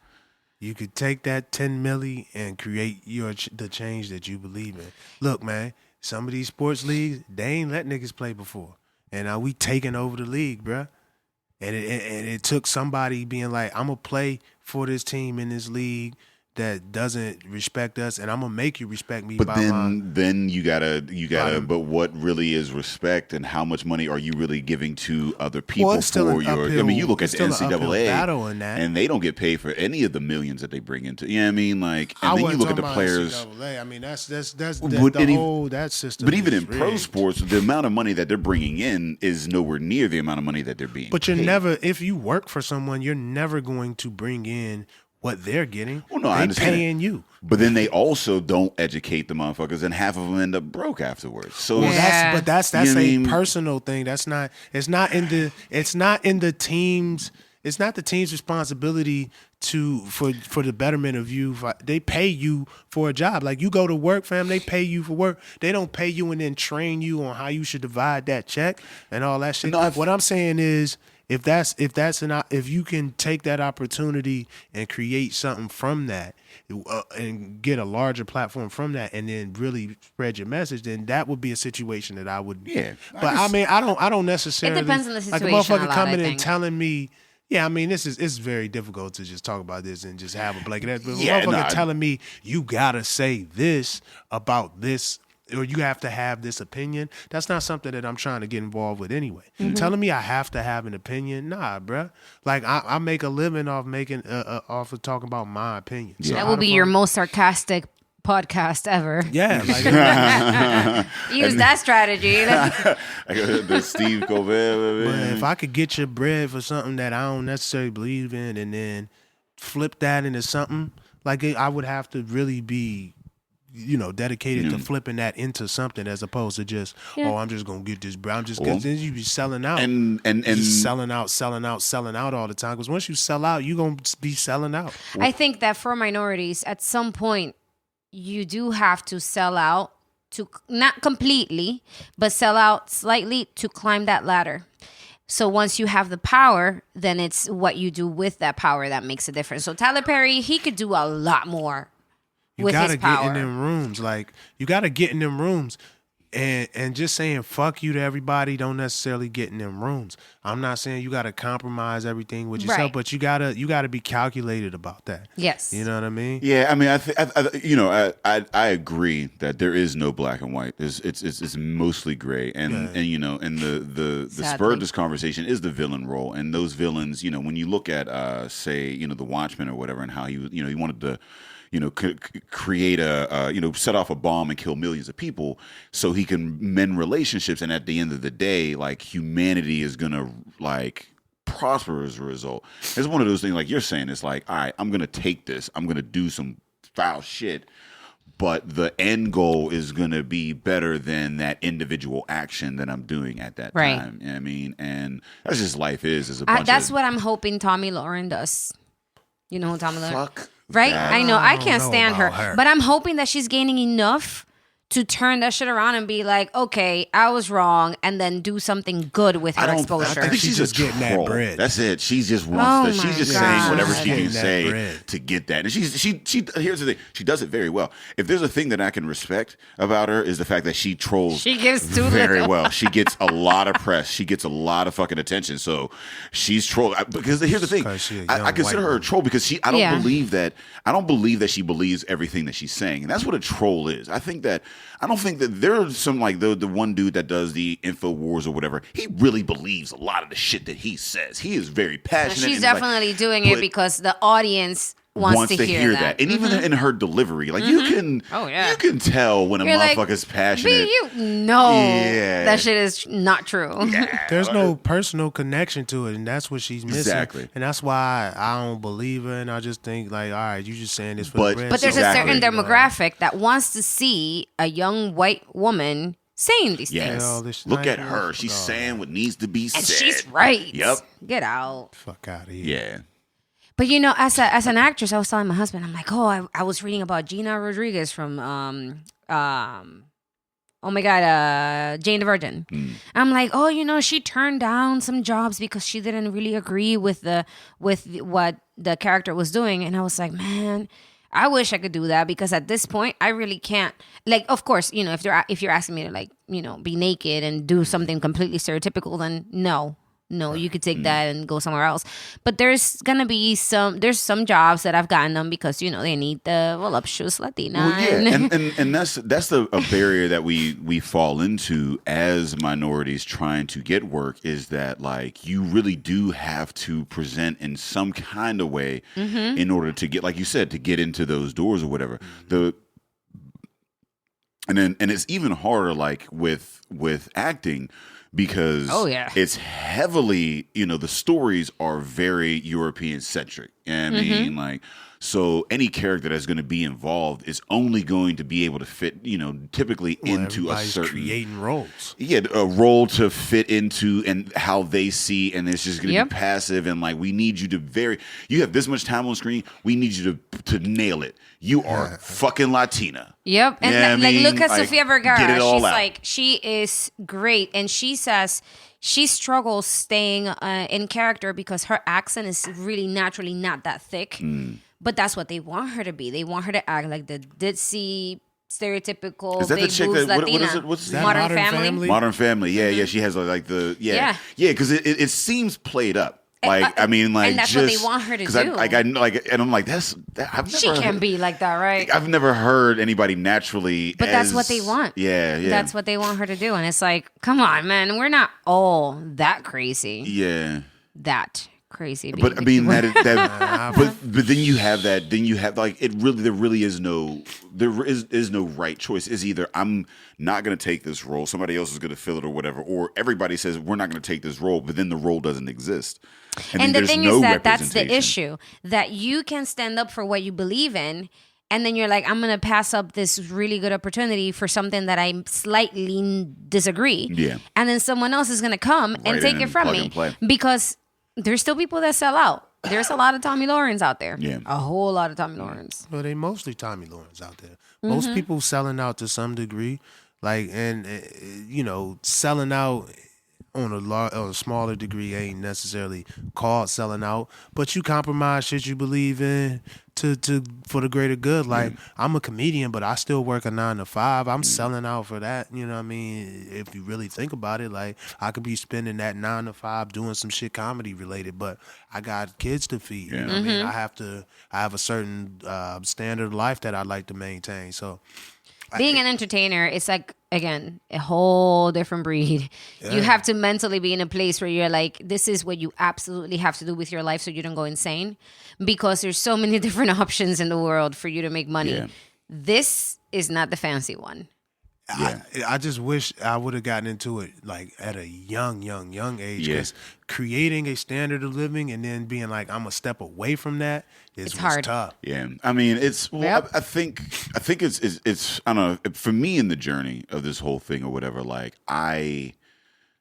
You could take that 10 milli and create the change that you believe in. Look, man, some of these sports leagues, they ain't let niggas play before. And now we taking over the league, bruh. And it took somebody being like, I'm going to play for this team in this league that doesn't respect us, and I'm gonna make you respect me.
But then you gotta. But what really is respect, and how much money are you really giving to other people for your? I mean, you look at the NCAA, and they don't get paid for any of the millions that they bring into. You know what I mean? Like, and then you look at the players.
NCAA. I mean, that's the whole that system.
But even in pro sports, the amount of money that they're bringing in is nowhere near the amount of money that they're being.
But you're never, if you work for someone, you're never going to bring in what they're getting.
Well, no,
I
understand
paying you.
But then they also don't educate the motherfuckers, and half of them end up broke afterwards. So
that's a personal thing. That's not. It's not in the team's. It's not the team's responsibility for the betterment of you. They pay you for a job. Like, you go to work, fam. They pay you for work. They don't pay you and then train you on how you should divide that check and all that shit. No, what I'm saying is, if you can take that opportunity and create something from that, and get a larger platform from that, and then really spread your message, then that would be a situation that I would.
Yeah,
but I mean, I don't necessarily.
It depends on the situation.
Like a motherfucker coming and telling me. Yeah, I mean, it's very difficult to just talk about this and just have a blanket. But motherfucker telling me you gotta say this about this, or you have to have this opinion, that's not something that I'm trying to get involved with anyway. Mm-hmm. Telling me I have to have an opinion, nah, bruh. Like, I make a living off off of talking about my opinion.
So that will be your most sarcastic podcast ever.
Yeah,
use that strategy.
The Steve Colbert.
But if I could get your bread for something that I don't necessarily believe in, and then flip that into something, like, I would have to really be, dedicated to flipping that into something, as opposed to just, I'm just gonna get this bread. I'm just because then you be selling out and selling out all the time. Because once you sell out, you gonna be selling out.
I think that for minorities, at some point, you do have to sell out, to not completely, but sell out slightly to climb that ladder. So once you have the power, then it's what you do with that power that makes a difference. So Tyler Perry, he could do a lot more with his power.
You gotta get in them rooms. Like, you gotta get in them rooms. And just saying fuck you to everybody don't necessarily get in them rooms. I'm not saying you got to compromise everything with yourself, but you gotta be calculated about that.
Yes,
you know what I mean.
Yeah, I mean, I agree that there is no black and white. It's mostly gray, and the spur of this conversation is the villain role, and those villains. When you look at say the Watchmen or whatever, and how he wanted to. Create set off a bomb and kill millions of people so he can mend relationships. And at the end of the day, like, humanity is going to, like, prosper as a result. It's one of those things, like you're saying, it's like, all right, I'm going to take this. I'm going to do some foul shit. but the end goal is going to be better than that individual action that I'm doing at that time. You know what I mean? And that's just life is a bunch
that's
of...
what I'm hoping Tommy Lauren does. You know who Tommy Lauren?
Fuck
right?
that.
I know. I can't
know
stand her.
about her.
But I'm hoping that she's gaining enough to turn that shit around and be like, okay, I was wrong, and then do something good with her exposure.
I think she's
just
just
getting that bread.
That's it. She just wants
Oh
she's
my
just
God.
saying whatever she
Getting
can
that
say
bread.
to get that. And she here's the thing. She does it very well. If there's a thing that I can respect about her is the fact that she trolls
She gives too
very
little.
well. She gets a lot of press. She gets a lot of fucking attention. So she's troll because here's the thing.
'Cause she a
I
young
consider
white
her a
woman.
troll because I don't
Yeah.
believe that she believes everything that she's saying. And that's what a troll is. I don't think that there are some like the one dude that does the InfoWars or whatever. He really believes a lot of the shit that he says. He is very passionate.
She's
and like,
definitely doing it
but
because the audience wants to hear that.
And even in her delivery, like you can you can tell when a
You're like,
motherfucker's passionate.
you know
Yeah.
that shit is not true.
There's no personal connection to it, and that's what she's missing.
Exactly.
And that's why I don't believe her, and I just think, like, all right, you just saying this for
But-
the bread.
But there's
Exactly.
a certain demographic that wants to see a young white woman saying these
Yes.
All
things.
this
Look at
nice
her.
work.
She's
Oh,
saying what needs to be
And
said.
she's right.
Yep.
Get out.
Fuck out of here.
Yeah.
But you know, as an actress, I was telling my husband, I'm like, I was reading about Gina Rodriguez from oh my God, Jane the Virgin. I'm like, she turned down some jobs because she didn't really agree with what the character was doing. And I was like, man, I wish I could do that because at this point, I really can't. Like, of course, if you're asking me to like, be naked and do something completely stereotypical, then no, you could take that and go somewhere else. But there's gonna be some jobs that I've gotten them because they need the voluptuous Latina.
Well, yeah, and that's a barrier that we fall into as minorities trying to get work is that like you really do have to present in some kind of way in order to get, like you said, to get into those doors or whatever. And it's even harder like with acting. Because it's heavily, the stories are very European centric. And I mean, like, so any character that's going to be involved is only going to be able to fit, typically into a
Everybody's
certain
creating roles.
Yeah, a role to fit into and how they see, and it's just going to be passive. And like, we need you to you have this much time on screen. We need you to nail it. You are fucking Latina.
Yep. And
Yeah, I mean,
look at
like,
Sofia
get
Vergara.
it all
She's
out.
like, she is great. And she says she struggles staying in character because her accent is really naturally not that thick. But that's what they want her to be. They want her to act like the ditzy, stereotypical,
Is that the
big
chick
boobs
that- what
Latina.
is it? What's
that
Modern
Modern
Family?
Family?
Modern Family, yeah. She has like the
Yeah.
because it seems played up. Like I mean, like
and that's
just,
what they want her to
'cause
do.
and I'm like I've never
She can't be like that, right?
I've never heard anybody naturally.
But that's what they want.
Yeah.
That's what they want her to do. And it's like, come on, man. We're not all that crazy.
Yeah.
That crazy.
But I mean but then you have that. Then you have like there is no right choice. It's either I'm not going to take this role, somebody else is going to fill it or whatever, or everybody says we're not going to take this role, but then the role doesn't exist.
And the
there's
thing
no
is that that's the
representation.
issue, that you can stand up for what you believe in, and then you're like, I'm going to pass up this really good opportunity for something that I slightly disagree.
Yeah.
And then someone else is going to come and
Right
take
in
it
and
from
plug
me
and play.
because there's still people that sell out. There's a lot of Tommy Laurens out there.
Yeah.
A whole lot of Tommy Laurens.
Well, they mostly Tommy Laurens out there.
Mm-hmm.
Most people selling out to some degree, like, and selling out on a smaller degree ain't necessarily called selling out, but you compromise shit you believe in to for the greater good. Like, I'm a comedian, but I still work a 9 to 5. I'm selling out for that. You know what I mean? If you really think about it, like, I could be spending that 9 to 5 doing some shit comedy related, but I got kids to feed. You know what I mean? I have a certain standard of life that I'd like to maintain. So
Being an entertainer, it's like, again, a whole different breed.
Yeah.
You have to mentally be in a place where you're like, this is what you absolutely have to do with your life so you don't go insane, because there's so many different options in the world for you to make money.
Yeah.
This is not the fancy one.
I just wish I would have gotten into it like at a young age, because creating a standard of living and then being like, I'm a step away from that is
hard.
Tough.
Yeah, I mean, it's I think it's I don't know, for me in the journey of this whole thing or whatever. Like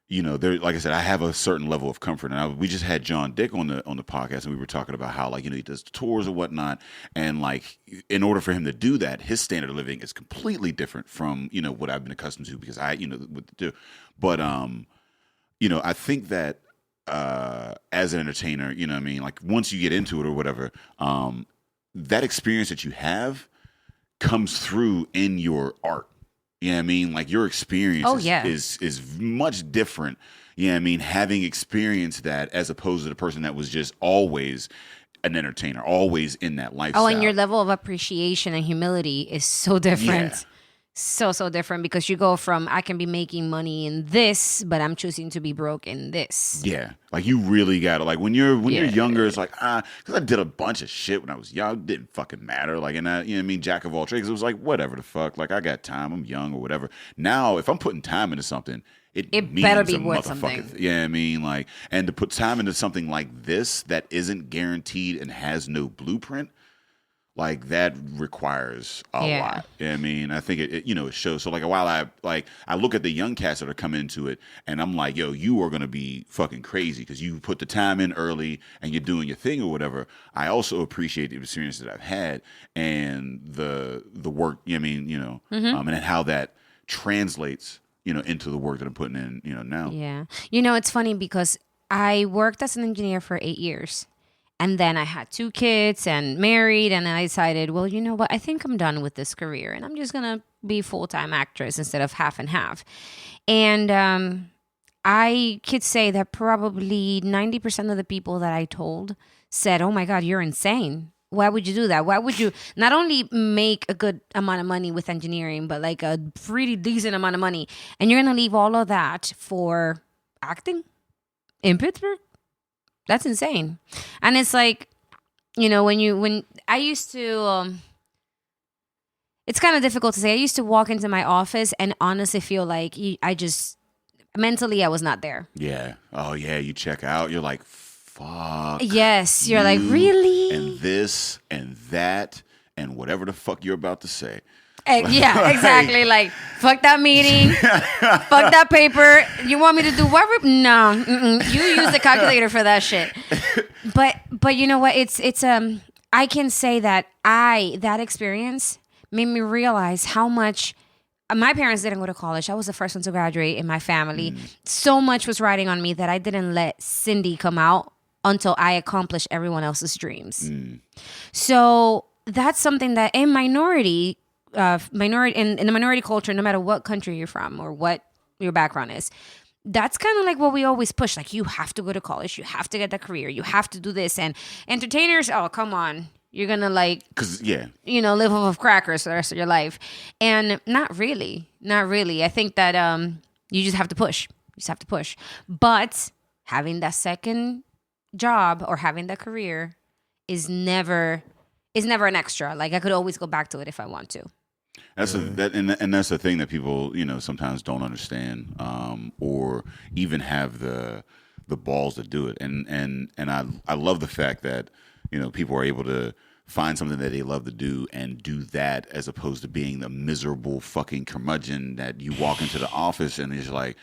there, like I said, I have a certain level of comfort, and we just had John Dick on the podcast, and we were talking about how he does the tours and whatnot, and like in order for him to do that, his standard of living is completely different from what I've been accustomed to, because I what to do, but I think that as an entertainer, what I mean, like once you get into it or whatever, that experience that you have comes through in your art. You know what I mean? Like your experience is much different. You know what I mean? Having experienced that as opposed to the person that was just always an entertainer, always in that lifestyle.
Oh, and your level of appreciation and humility is so different.
Yeah.
So different, because you go from, I can be making money in this, but I'm choosing to be broke in this.
Yeah. Like you really got to, like when you're younger, it's like, because I did a bunch of shit when I was young. It didn't fucking matter. Like, and I, jack of all trades. It was like, whatever the fuck. Like I got time. I'm young or whatever. Now, if I'm putting time into something, it
better be worth something.
Yeah, I mean, like, and to put time into something like this that isn't guaranteed and has no blueprint, like that requires a lot. Yeah, I mean, I think it shows. So like while I look at the young cats that are coming into it, and I'm like, yo, you are gonna be fucking crazy because you put the time in early and you're doing your thing or whatever. I also appreciate the experience that I've had and the work. I mean, and how that translates, into the work that I'm putting in, now.
Yeah, it's funny because I worked as an engineer for 8 years. And then I had 2 kids and married, and I decided, well, you know what? I think I'm done with this career, and I'm just going to be full-time actress instead of half and half. And I could say that probably 90% of the people that I told said, oh, my God, you're insane. Why would you do that? Why would you not only make a good amount of money with engineering, but like a pretty decent amount of money, and you're going to leave all of that for acting in Pittsburgh? That's insane. And it's like, when I used to, it's kind of difficult to say. I used to walk into my office and honestly feel like mentally I was not there.
Yeah. Oh yeah. You check out. You're like, fuck.
Yes. You're like, really?
And this and that and whatever the fuck you're about to say.
Yeah, exactly. Like, fuck that meeting, fuck that paper. You want me to do what? No, you use the calculator for that shit. But you know what? It's I can say that that experience made me realize how much. My parents didn't go to college. I was the first one to graduate in my family. So much was riding on me that I didn't let Cindy come out until I accomplished everyone else's dreams. So that's something that in minority in the minority culture, no matter what country you're from or what your background is, that's kind of like what we always push. Like, you have to go to college, you have to get that career, you have to do this. And entertainers, oh, come on. You're going to live off of crackers for the rest of your life. And not really. I think that you just have to push. But having that second job or having that career is never an extra. Like, I could always go back to it if I want to.
That's that's the thing that people, sometimes don't understand, or even have the balls to do it. And I love the fact that, people are able to find something that they love to do and do that, as opposed to being the miserable fucking curmudgeon that you walk into the office and it's like,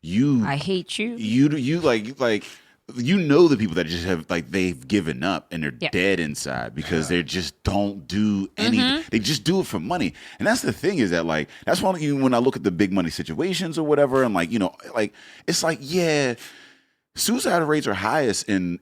I hate you. You like. The people that just have, like, they've given up and they're dead inside because they just don't do anything. They just do it for money. And that's the thing, is that, like, that's why when I look at the big money situations or whatever, I'm like, it's like, yeah, suicide rates are highest in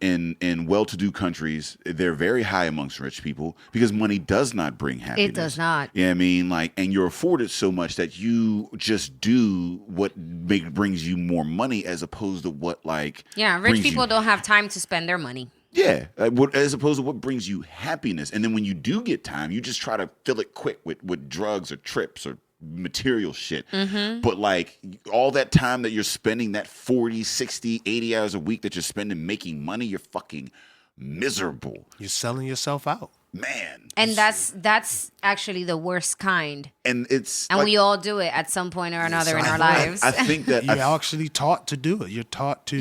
well-to-do countries. They're very high amongst rich people because money does not bring happiness.
It does not.
Yeah, I mean, like, and you're afforded so much that you just do what brings you more money, as opposed to what, like,
rich people don't have time to spend their money.
Yeah, as opposed to what brings you happiness. And then when you do get time, you just try to fill it quick with drugs or trips or material shit. But like, all that time that you're spending, that 40, 60, 80 hours a week that you're spending making money, you're fucking miserable.
You're selling yourself out.
man.
And that's actually the worst kind.
And it's
and we all do it at some point or another in our lives.
I think that
you're actually taught to do it. You're taught to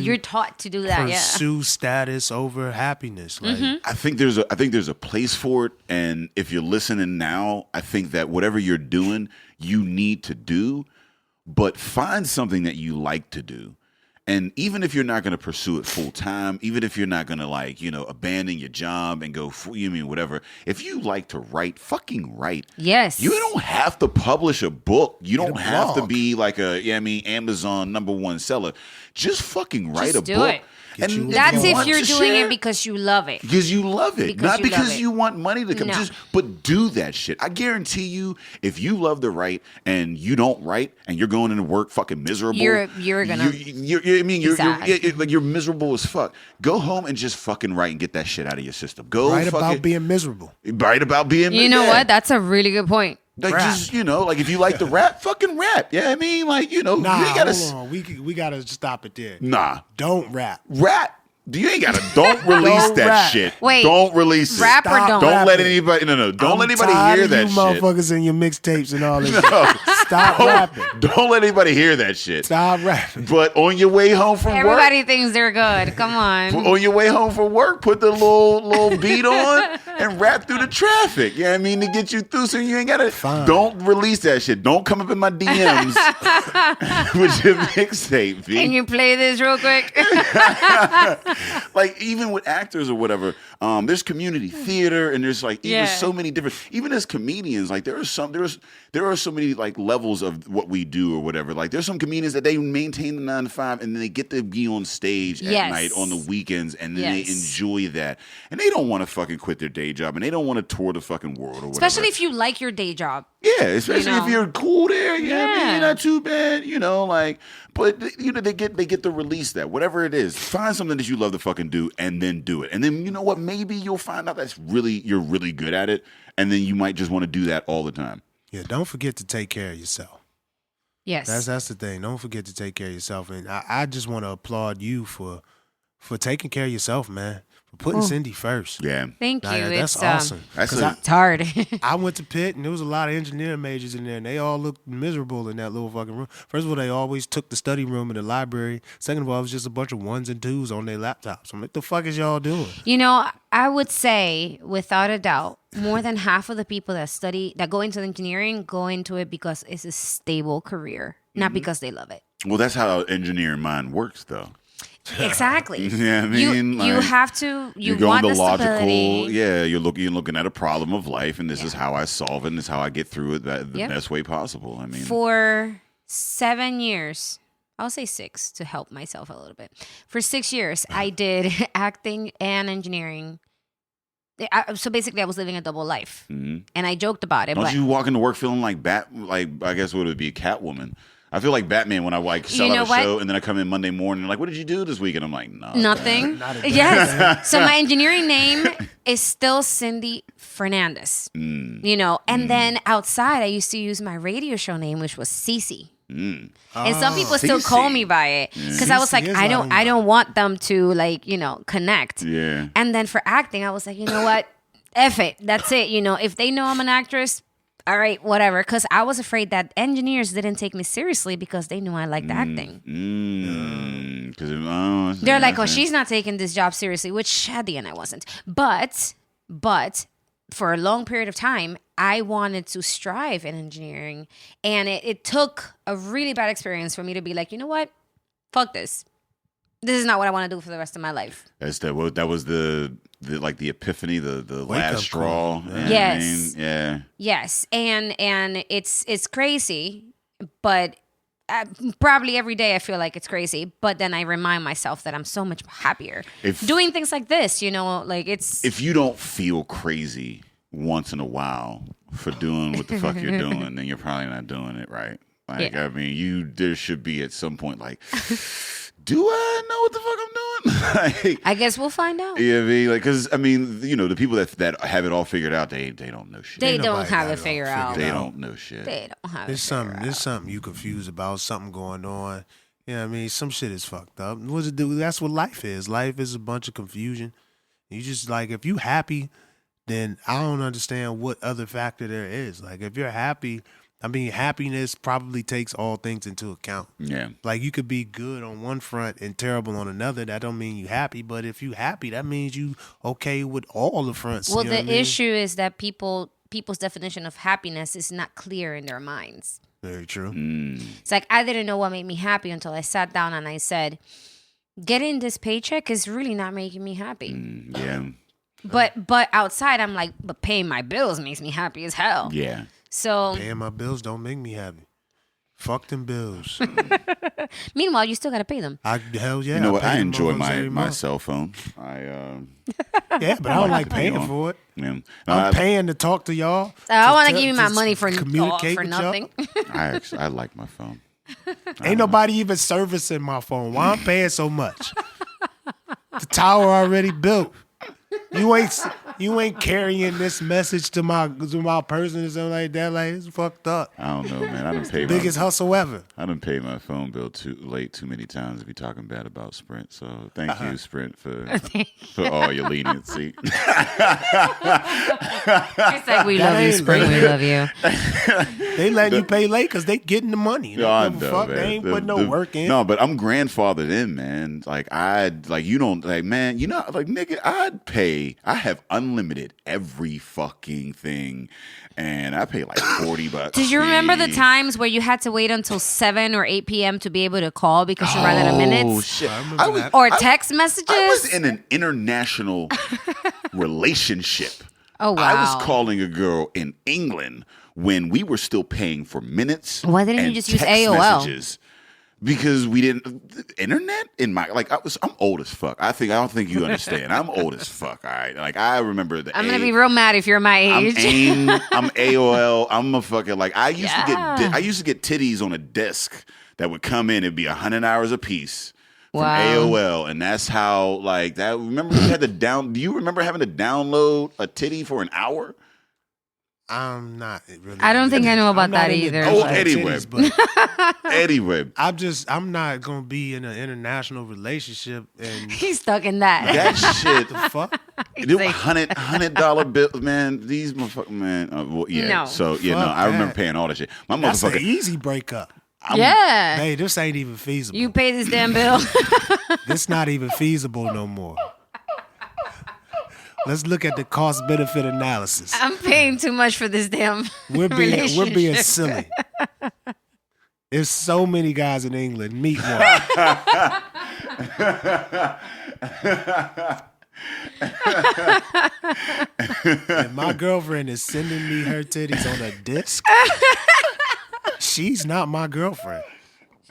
do that.
Pursue status over happiness. Like,
I think there's a place for it. And if you're listening now, I think that whatever you're doing, you need to do, but find something that you like to do. And even if you're not going to pursue it full time, even if you're not going to abandon your job and go, whatever. If you like to write, fucking write.
Yes.
You don't have to publish a book. You don't have to
blog.
be like Amazon #1 seller. Just fucking write
Just
a
do
book.
it.
And
That's if
want
you're
to
doing
share,
it because you love it.
because you love it, not because you want money to come.
No.
But do that shit. I guarantee you, if you love to write and you don't write and you're going into work fucking miserable,
You're gonna.
you're miserable as fuck. Go home and just fucking write and get that shit out of your system. Go
write
fucking,
about being miserable.
Write about being.
You know what? That's a really good point.
Like
Rap.
just like if you like to rap, fucking rap. Yeah, I mean, like you
Nah,
ain't gotta.
hold on. We gotta stop it there.
Nah,
Don't rap.
rap. You ain't gotta. Don't release
Don't
that
rap.
shlet
Wait,
release
rap
it.
or don't?
Don't let
rapping.
anybody. No. Don't
I'm
let anybody
tired
hear
of
that
you
shit.
motherfuckers in your mixtapes and all this shit. Stop rapping.
Don't let anybody hear that shit.
Stop rapping.
But on your way home from
Everybody thinks they're good. Come on.
work, on your way home from work, put the little beat on and rap through the traffic. Yeah, I mean to get you through, so you ain't gotta.
Fine.
Don't release that shit. Don't come up in my DMs with your mixtape. B.
Can you play this real quick?
Like even with actors or whatever, there's community theater and there's like even so many different. Even as comedians, like there are so many like levels of what we do or whatever. Like there's some comedians that they maintain the 9 to 5 and then they get to be on stage at night on the weekends and then they enjoy that and they don't want to fucking quit their day job and they don't want to tour the fucking world or whatever.
Especially if you like your day job.
Yeah, especially if you're cool there. I mean, not too bad, but they get to release that, whatever it is. Find something that you love to fucking do and then do it. And then you know what? Maybe you'll find out you're really good at it, and then you might just want to do that all the time.
Yeah, don't forget to take care of yourself.
Yes.
That's the thing. Don't forget to take care of yourself. And I just want to applaud you for taking care of yourself, man. For putting Cindy first.
Yeah.
Thank you.
That's
It's
awesome.
it's hard.
I went to Pitt and there was a lot of engineering majors in there and they all looked miserable in that little fucking room. First of all, they always took the study room in the library. Second of all, it was just a bunch of 1s and 2s on their laptops. I'm like, what the fuck is y'all doing?
I would say, without a doubt, more than half of the people that go into engineering go into it because it's a stable career, not because they love it.
Well, that's how engineering mind works, though.
Exactly.
Yeah, I mean,
you have to.
You're
want
going
the
the logical.
stability.
Yeah, you're looking at a problem of life, and this is how I solve it. And this is how I get through it the best way possible. I mean,
For 7 years, I'll say 6 to help myself a little bit. For 6 years, I did acting and engineering. So basically, I was living a double life, and I joked about it.
Don't
but
you walk into work feeling like I guess what would be a Catwoman? I feel like Batman when I sell out a show and then I come in Monday morning and like, what did you do this week? And I'm like, no.
Nothing. Yes. So my engineering name is still Nixon-Fernandez. And then outside I used to use my radio show name, which was Cece. And some people still call me by it because I was like, I don't want them to connect.
Yeah.
And then for acting, I was like, you know what? F it. That's it. If they know I'm an actress, all right, whatever. Because I was afraid that engineers didn't take me seriously because they knew I liked acting. They're like, oh, she's not taking this job seriously, which at the end I wasn't. But for a long period of time, I wanted to strive in engineering. And it took a really bad experience for me to be like, you know what? Fuck this. This is not what I want to do for the rest of my life.
That was the epiphany, the last straw.
Yes.
Yeah.
Yes, and it's crazy, but probably every day I feel like it's crazy. But then I remind myself that I'm so much happier doing things like this. It's
if you don't feel crazy once in a while for doing what the fuck you're doing, then you're probably not doing it right. I mean, there should be at some point like. Do I know what the fuck I'm doing?
I guess we'll find out.
Yeah, because the people that have it all figured out, they don't know shit.
They don't have it figured out.
They don't know shit.
They don't have
There's something you confused about, something going on. Yeah, I mean, some shit is fucked up. That's what life is. Life is a bunch of confusion. You just if you happy, then I don't understand what other factor there is. Like, if you're happy, I mean, happiness probably takes all things into account.
Yeah.
Like, you could be good on one front and terrible on another. That don't mean you happy. But if you happy, that means you okay with all the fronts.
Well,
you know
the
what I mean?
issue is that people's definition of happiness is not clear in their minds.
Very true.
It's like, I didn't know what made me happy until I sat down and I said, getting this paycheck is really not making me happy.
Yeah.
But outside, I'm like, but paying my bills makes me happy as hell.
Yeah.
So
Paying my bills don't make me happy. Fuck them bills.
meanwhile, you still got to pay them.
Hell yeah.
You know what?
pay
I
them
enjoy
motherfuckers every
my
month.
cell phone.
Yeah, but I don't like
to pay
paying
on.
for it.
Yeah. No,
I'm paying to talk to y'all.
I want to
tell-
give you my
just
money for
communicate
for
with y'all.
nothing.
I like my phone.
Ain't nobody even servicing my phone. Why I'm paying so much? The tower already built. You ain't carrying this message to my person or something like that. Like, it's fucked up.
I don't know, man. I done paid
Biggest hustle ever.
I done paid my phone bill too many times to be talking bad about Sprint. So thank you, Sprint, for all your leniency.
It's like, we love you, Spring. We love you.
They letting you pay late because they getting the money.
No, I
They don't give a
know,
fuck.
man.
They ain't putting no work in.
No, but I'm grandfathered in, man. Like you don't like, man. You know, like nigga, I have unlimited every fucking thing, and I pay like $40.
Did you remember the times where you had to wait until 7 or 8 p.m. to be able to call because you ran out of minutes?
Oh shit!
I remember that.
Or text messages?
I was in an international relationship.
Oh, wow.
I was calling a girl in England when we were still paying for minutes.
Why didn't you
and
just use
text
AOL?
Messages. Because we didn't internet in my I'm old as fuck. I don't think you understand. I'm old as fuck. All right, like I remember the.
I'm gonna be real mad if you're my age.
I'm AOL. I'm a fucking like I used to get titties on a disc that would come in. It'd be 100 hours a piece from AOL, and that's how like that. Remember you had to down. Do you remember having to download a titty for an hour?
I'm not really.
I don't think I know about that either.
Oh,
but-
anyway. Anyway,
I'm not gonna be in an international relationship and
He's stuck in that.
that shit.
the fuck.
Them $100 bills, man. These motherfuckers, man.
No.
So no,
Fuck
I remember
that.
paying all that shit. My
That's an
motherfucker.
easy breakup.
Yeah.
Hey, this ain't even feasible.
You pay this damn bill.
This not even feasible no more. Let's look at the cost benefit analysis.
I'm paying too much for this damn
We're being
relationship.
silly. There's so many guys in England. Meet one. And my girlfriend is sending me her titties on a disc. She's not my girlfriend.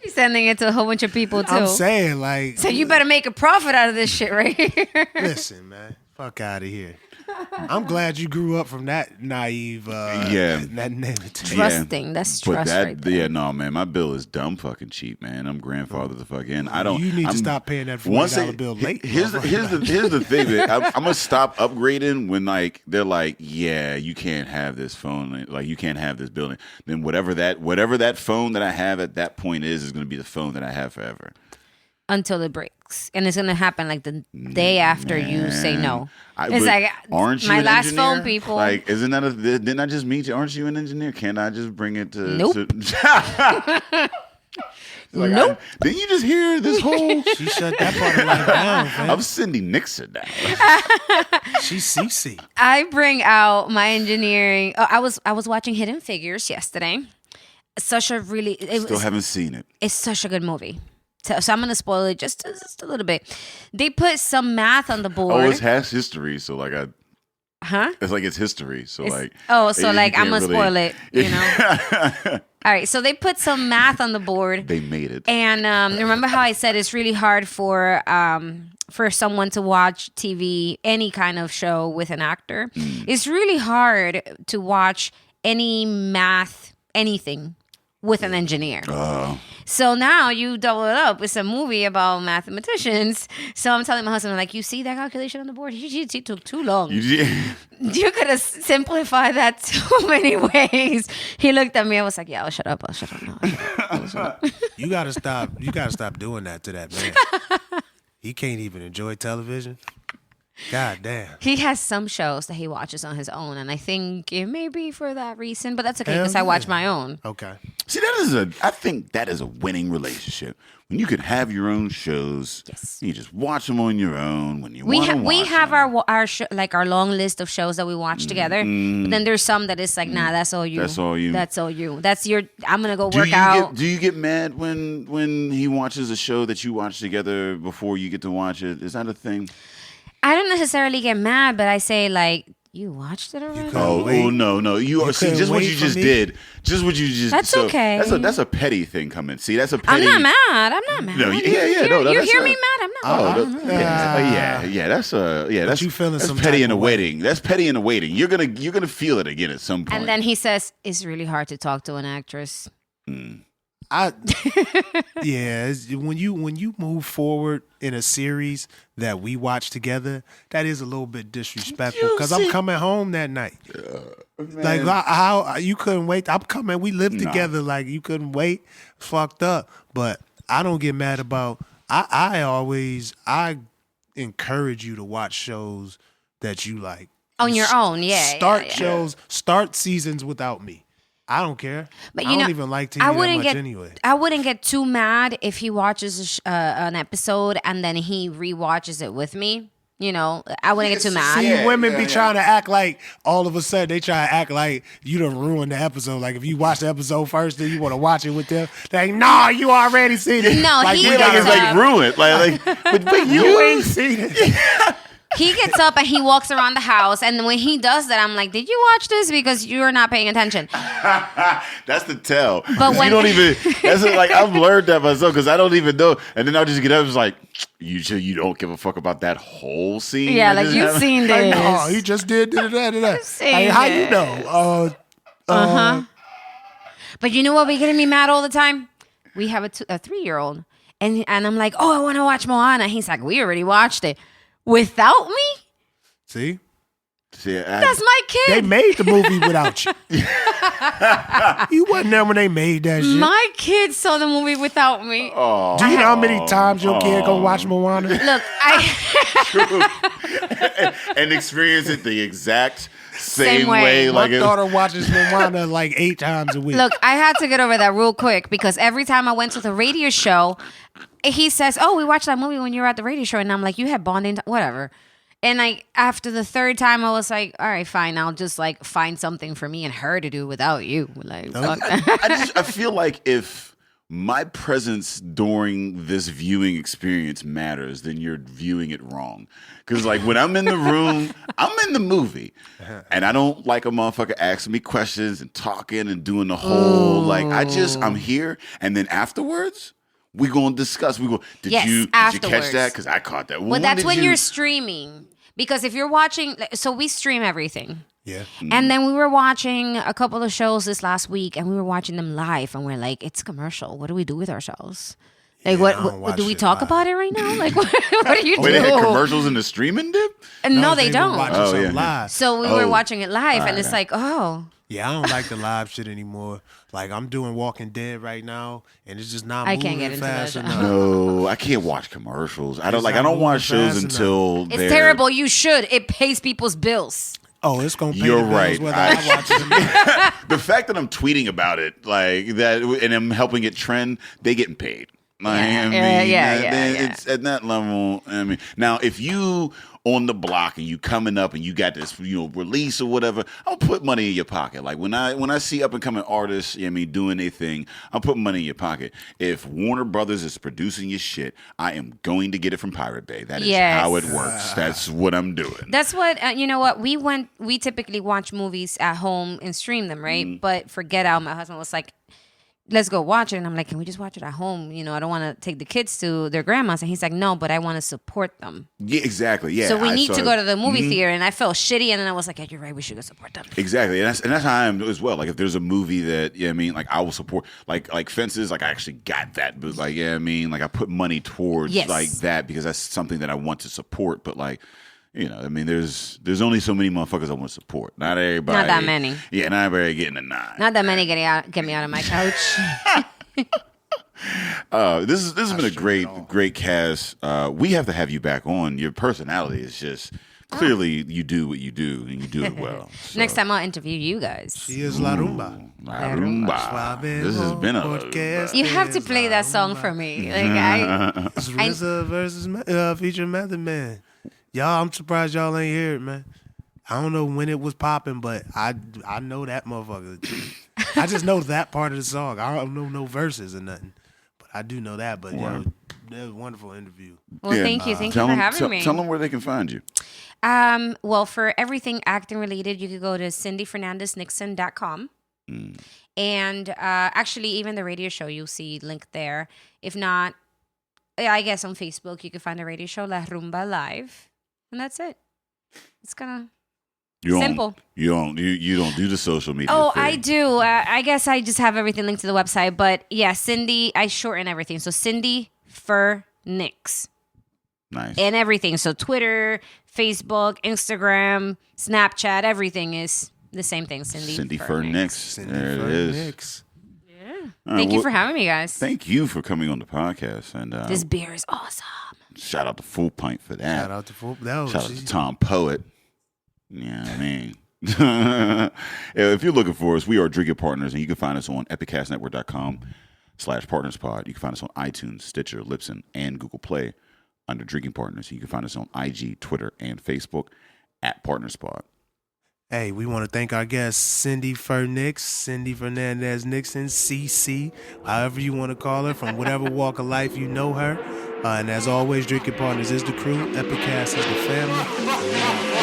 She's sending it to a whole bunch of people too.
I'm saying, like,
So you better make a profit out of this shit right here.
listen, man, fuck out of here. I'm glad you grew up from that naive,
Yeah.
that naivety.
Trusting. That's
But
trust right there.
yeah, no, man, my bill is dumb fucking cheap, man. I'm grandfathered the fuck in. I don't.
You need
I'm,
to stop paying that
once
$40
they-
bill late.
Here's the thing, man. I'm gonna stop upgrading when like they're like, yeah, you can't have this phone, like you can't have this building. Then whatever that phone that I have at that point is gonna be the phone that I have forever.
Until it breaks. And it's going to happen like the day after you say no. It's
but
like,
aren't you
my
an
last
engineer?
phone, people.
Like, isn't that didn't I just meet you? Aren't you an engineer? Can't I just bring it to?
Nope.
Like,
Nope.
Didn't you just hear this whole?
She shut that part of life down, man.
I'm Cindy Nixon now.
She's CC.
I bring out my engineering. Oh, I was watching Hidden Figures yesterday. Such a really
Still haven't seen it.
it's such a good movie. So I'm gonna spoil it just a little bit. They put some math on the board.
Oh, it's past history, so like
Huh?
it's like it's history, so like.
Oh, so
you
like I'm
can't
gonna spoil it, you know. All right, so they put some math on the board.
They made it.
And remember how I said it's really hard for someone to watch TV, any kind of show with an actor. It's really hard to watch any math, anything with an engineer. So now you double it up with a movie about mathematicians. So I'm telling my husband, I'm like, you see that calculation on the board? He took too long. You could have simplified that so many ways. He looked at me. I was like, yeah, I'll shut up. No, I'll shut up.
You gotta stop. You gotta stop doing that to that man. He can't even enjoy television. God damn.
He has some shows that he watches on his own, and I think it may be for that reason, but that's okay
Hell
because I watch
yeah.
my own.
Okay.
See, I think that is a winning relationship. When you can have your own shows,
Yes.
you just watch them on your own when you
We
want to
we
watch
have
them.
our long list of shows that we watch together, but then there's some that is like, nah, that's all you.
That's all you.
That's all you. That's your. I'm gonna go
Do
work
you
out.
do you get mad when he watches a show that you watch together before you get to watch it? Is that a thing?
I don't necessarily get mad, but I say like, you watched it already.
Wait.
No! You see
couldn't
just what
wait
you
for
just
me?
did. Just what you just.
That's okay.
That's a petty thing coming. See, that's a
I'm
petty.
not mad. I'm not mad.
No,
You
that's
hear
a-
me mad? I'm not.
Oh,
mad.
yeah. That's That's
you feeling
that's
some
petty
type
in a
of way.
waiting. That's petty in a waiting. You're gonna feel it again at some point.
And then he says, it's really hard to talk to an actress.
When you move forward in a series that we watch together, that is a little bit disrespectful because I'm coming home that night. Like how you couldn't wait. I'm coming. We live together. Like you couldn't wait. Fucked up. But I don't get mad about. I encourage you to watch shows that you like
On your own, yeah.
Start
yeah.
shows. Start seasons without me. I don't care.
But
I
you
don't
know,
even like TV
I
that
wouldn't
much
get
anyway.
I wouldn't get too mad if he watches an episode and then he rewatches it with me. You know, I wouldn't get too mad.
See, women be trying to act like all of a sudden they try to act like you done ruined the episode. Like if you watch the episode first, then you want to watch it with them. Like, no, you already seen it.
No,
like,
he
we
gets
gotta-
it's like ruined. But
you ain't seen it.
He gets up and he walks around the house, and when he does that, I'm like, "Did you watch this? Because you're not paying attention."
That's the tell.
But
you
when-
don't even. That's like I've learned that myself because I don't even know. And then I'll just get up and it's like, you don't give a fuck about that whole scene.
Yeah,
that
like
just
you've
happened?
seen
Like,
this.
no, he just did that.
seen
Like, how you
it.
know?
But you know what? Be getting me mad all the time. We have a 3-year-old, and I'm like, "Oh, I want to watch Moana." He's like, "We already watched it without me."
See,
See,
That's my
they
kid.
made the movie without you. You wasn't there when they made that shit.
My kid saw the movie without me.
Oh.
Do you know how many times your kid go watch Moana?
Look,
and experience it the exact same
way.
way.
My
Like it,
daughter watches Moana like 8 times a week.
Look, I had to get over that real quick because every time I went to the radio show, he says, "Oh, we watched that movie when you were at the radio show," and I'm like, "You had bonding, whatever." And like after the third time, I was like, "All right, fine. I'll just like find something for me and her to do without you." Like, fuck that.
I feel like if my presence during this viewing experience matters, then you're viewing it wrong. Because like when I'm in the room, I'm in the movie, and I don't like a motherfucker asking me questions and talking and doing the whole like I'm here, and then afterwards. We gonna discuss. Did
Yes,
you catch
afterwards.
that? Because I caught that.
Well, that's when you're streaming. Because if you're watching, so we stream everything.
Yeah.
And then we were watching a couple of shows this last week, and we were watching them live, and we're like, "It's commercial. What do we do with ourselves? Like,
I don't
what
watch
do we
shit
talk
live.
about it right now? Like, what do you
Wait,
do?"
they had commercials in the streaming dip?
And no, they
were
don't.
watching
Oh,
something
yeah.
live.
So we were
Oh.
watching it live, and it's like, oh,
Yeah, I don't like the live shit anymore. Like I'm doing Walking Dead right now, and it's just not
I
moving
can't get into
fast
that.
enough.
No, I can't watch commercials. I don't
It's
like. I
not
don't watch
moving
shows
fast
until
it's
they're
terrible. You should. It pays people's bills.
Oh, it's gonna pay
You're
the bills
right.
whether I watch it or not.
The fact that I'm tweeting about it like that and I'm helping it trend, they getting paid. Like,
Yeah.
It's at that level. I mean, now if you on the block and you coming up and you got this, release or whatever, I'll put money in your pocket. Like when I see up and coming artists, doing their thing, I'll put money in your pocket. If Warner Brothers is producing your shit, I am going to get it from Pirate Bay. That is
Yes.
how it works. That's what I'm doing.
That's what you know. What we typically watch movies at home and stream them, right?
Mm.
But for Get Out, my husband was like, "Let's go watch it," and I'm like, "Can we just watch it at home? I don't want to take the kids to their grandma's." And he's like, "No, but I want to support them."
Yeah, exactly. Yeah.
So we need to go to the movie
Mhm.
theater, and I felt shitty, and then I was like, "Yeah, you're right. We should go support them."
Exactly, and that's how I am as well. Like if there's a movie that like I will support, like Fences, like I actually got that, but like like I put money towards
Yes.
like that because that's something that I want to support. But like there's only so many motherfuckers I want to support. Not everybody.
Not that many.
Yeah, not everybody getting a nine.
Not that many get me out of my couch.
This has been a great cast. We have to have you back on. Your personality is just clearly you do what you do and you do it well. So.
Next time I'll interview you guys.
She is La Rumba.
La Rumba. This has been a.
You have to play that song for me. Like
It's RZA versus featuring Method Man. Y'all, I'm surprised y'all ain't hear it, man. I don't know when it was popping, but I know that motherfucker. I just know that part of the song. I don't know no verses or nothing, but I do know that. But yo, that was a wonderful interview.
Well, thank you for having me.
Tell them where they can find you.
Well, for everything acting related, you could go to CindyFernandezNixon.com. And actually, even the radio show, you'll see link there. If not, I guess on Facebook, you can find the radio show La Rumba Live, and that's it. It's kind of simple.
You don't do the social media.
Oh,
thing.
I do. I guess I just have everything linked to the website. But yeah, Cindy, I shorten everything. So Cindy-Fer-Nix.
Nice.
And everything. So Twitter, Facebook, Instagram, Snapchat, everything is the same thing. Cindy-Fer-Nix.
There it is.
Yeah. Thank you for having me, guys.
Thank you for coming on the podcast. And
this beer is awesome.
Shout out to Full Pint for that.
Shout out to Full.
Shout out to Tom Poet. Yeah, I mean. If you're looking for us, we are Drinking Partners, and you can find us on epicastnetwork.com/partnerspod. You can find us on iTunes, Stitcher, Libsyn, and Google Play under Drinking Partners. You can find us on IG, Twitter, and Facebook at PartnerSpod.
Hey, we want to thank our guests, Cindy-Fer-Nix, Cindy-Fernandez Nixon, CC, however you want to call her, from whatever walk of life you know her. And as always, Drinking Partners is the crew. Epicast is the family.
Epicast.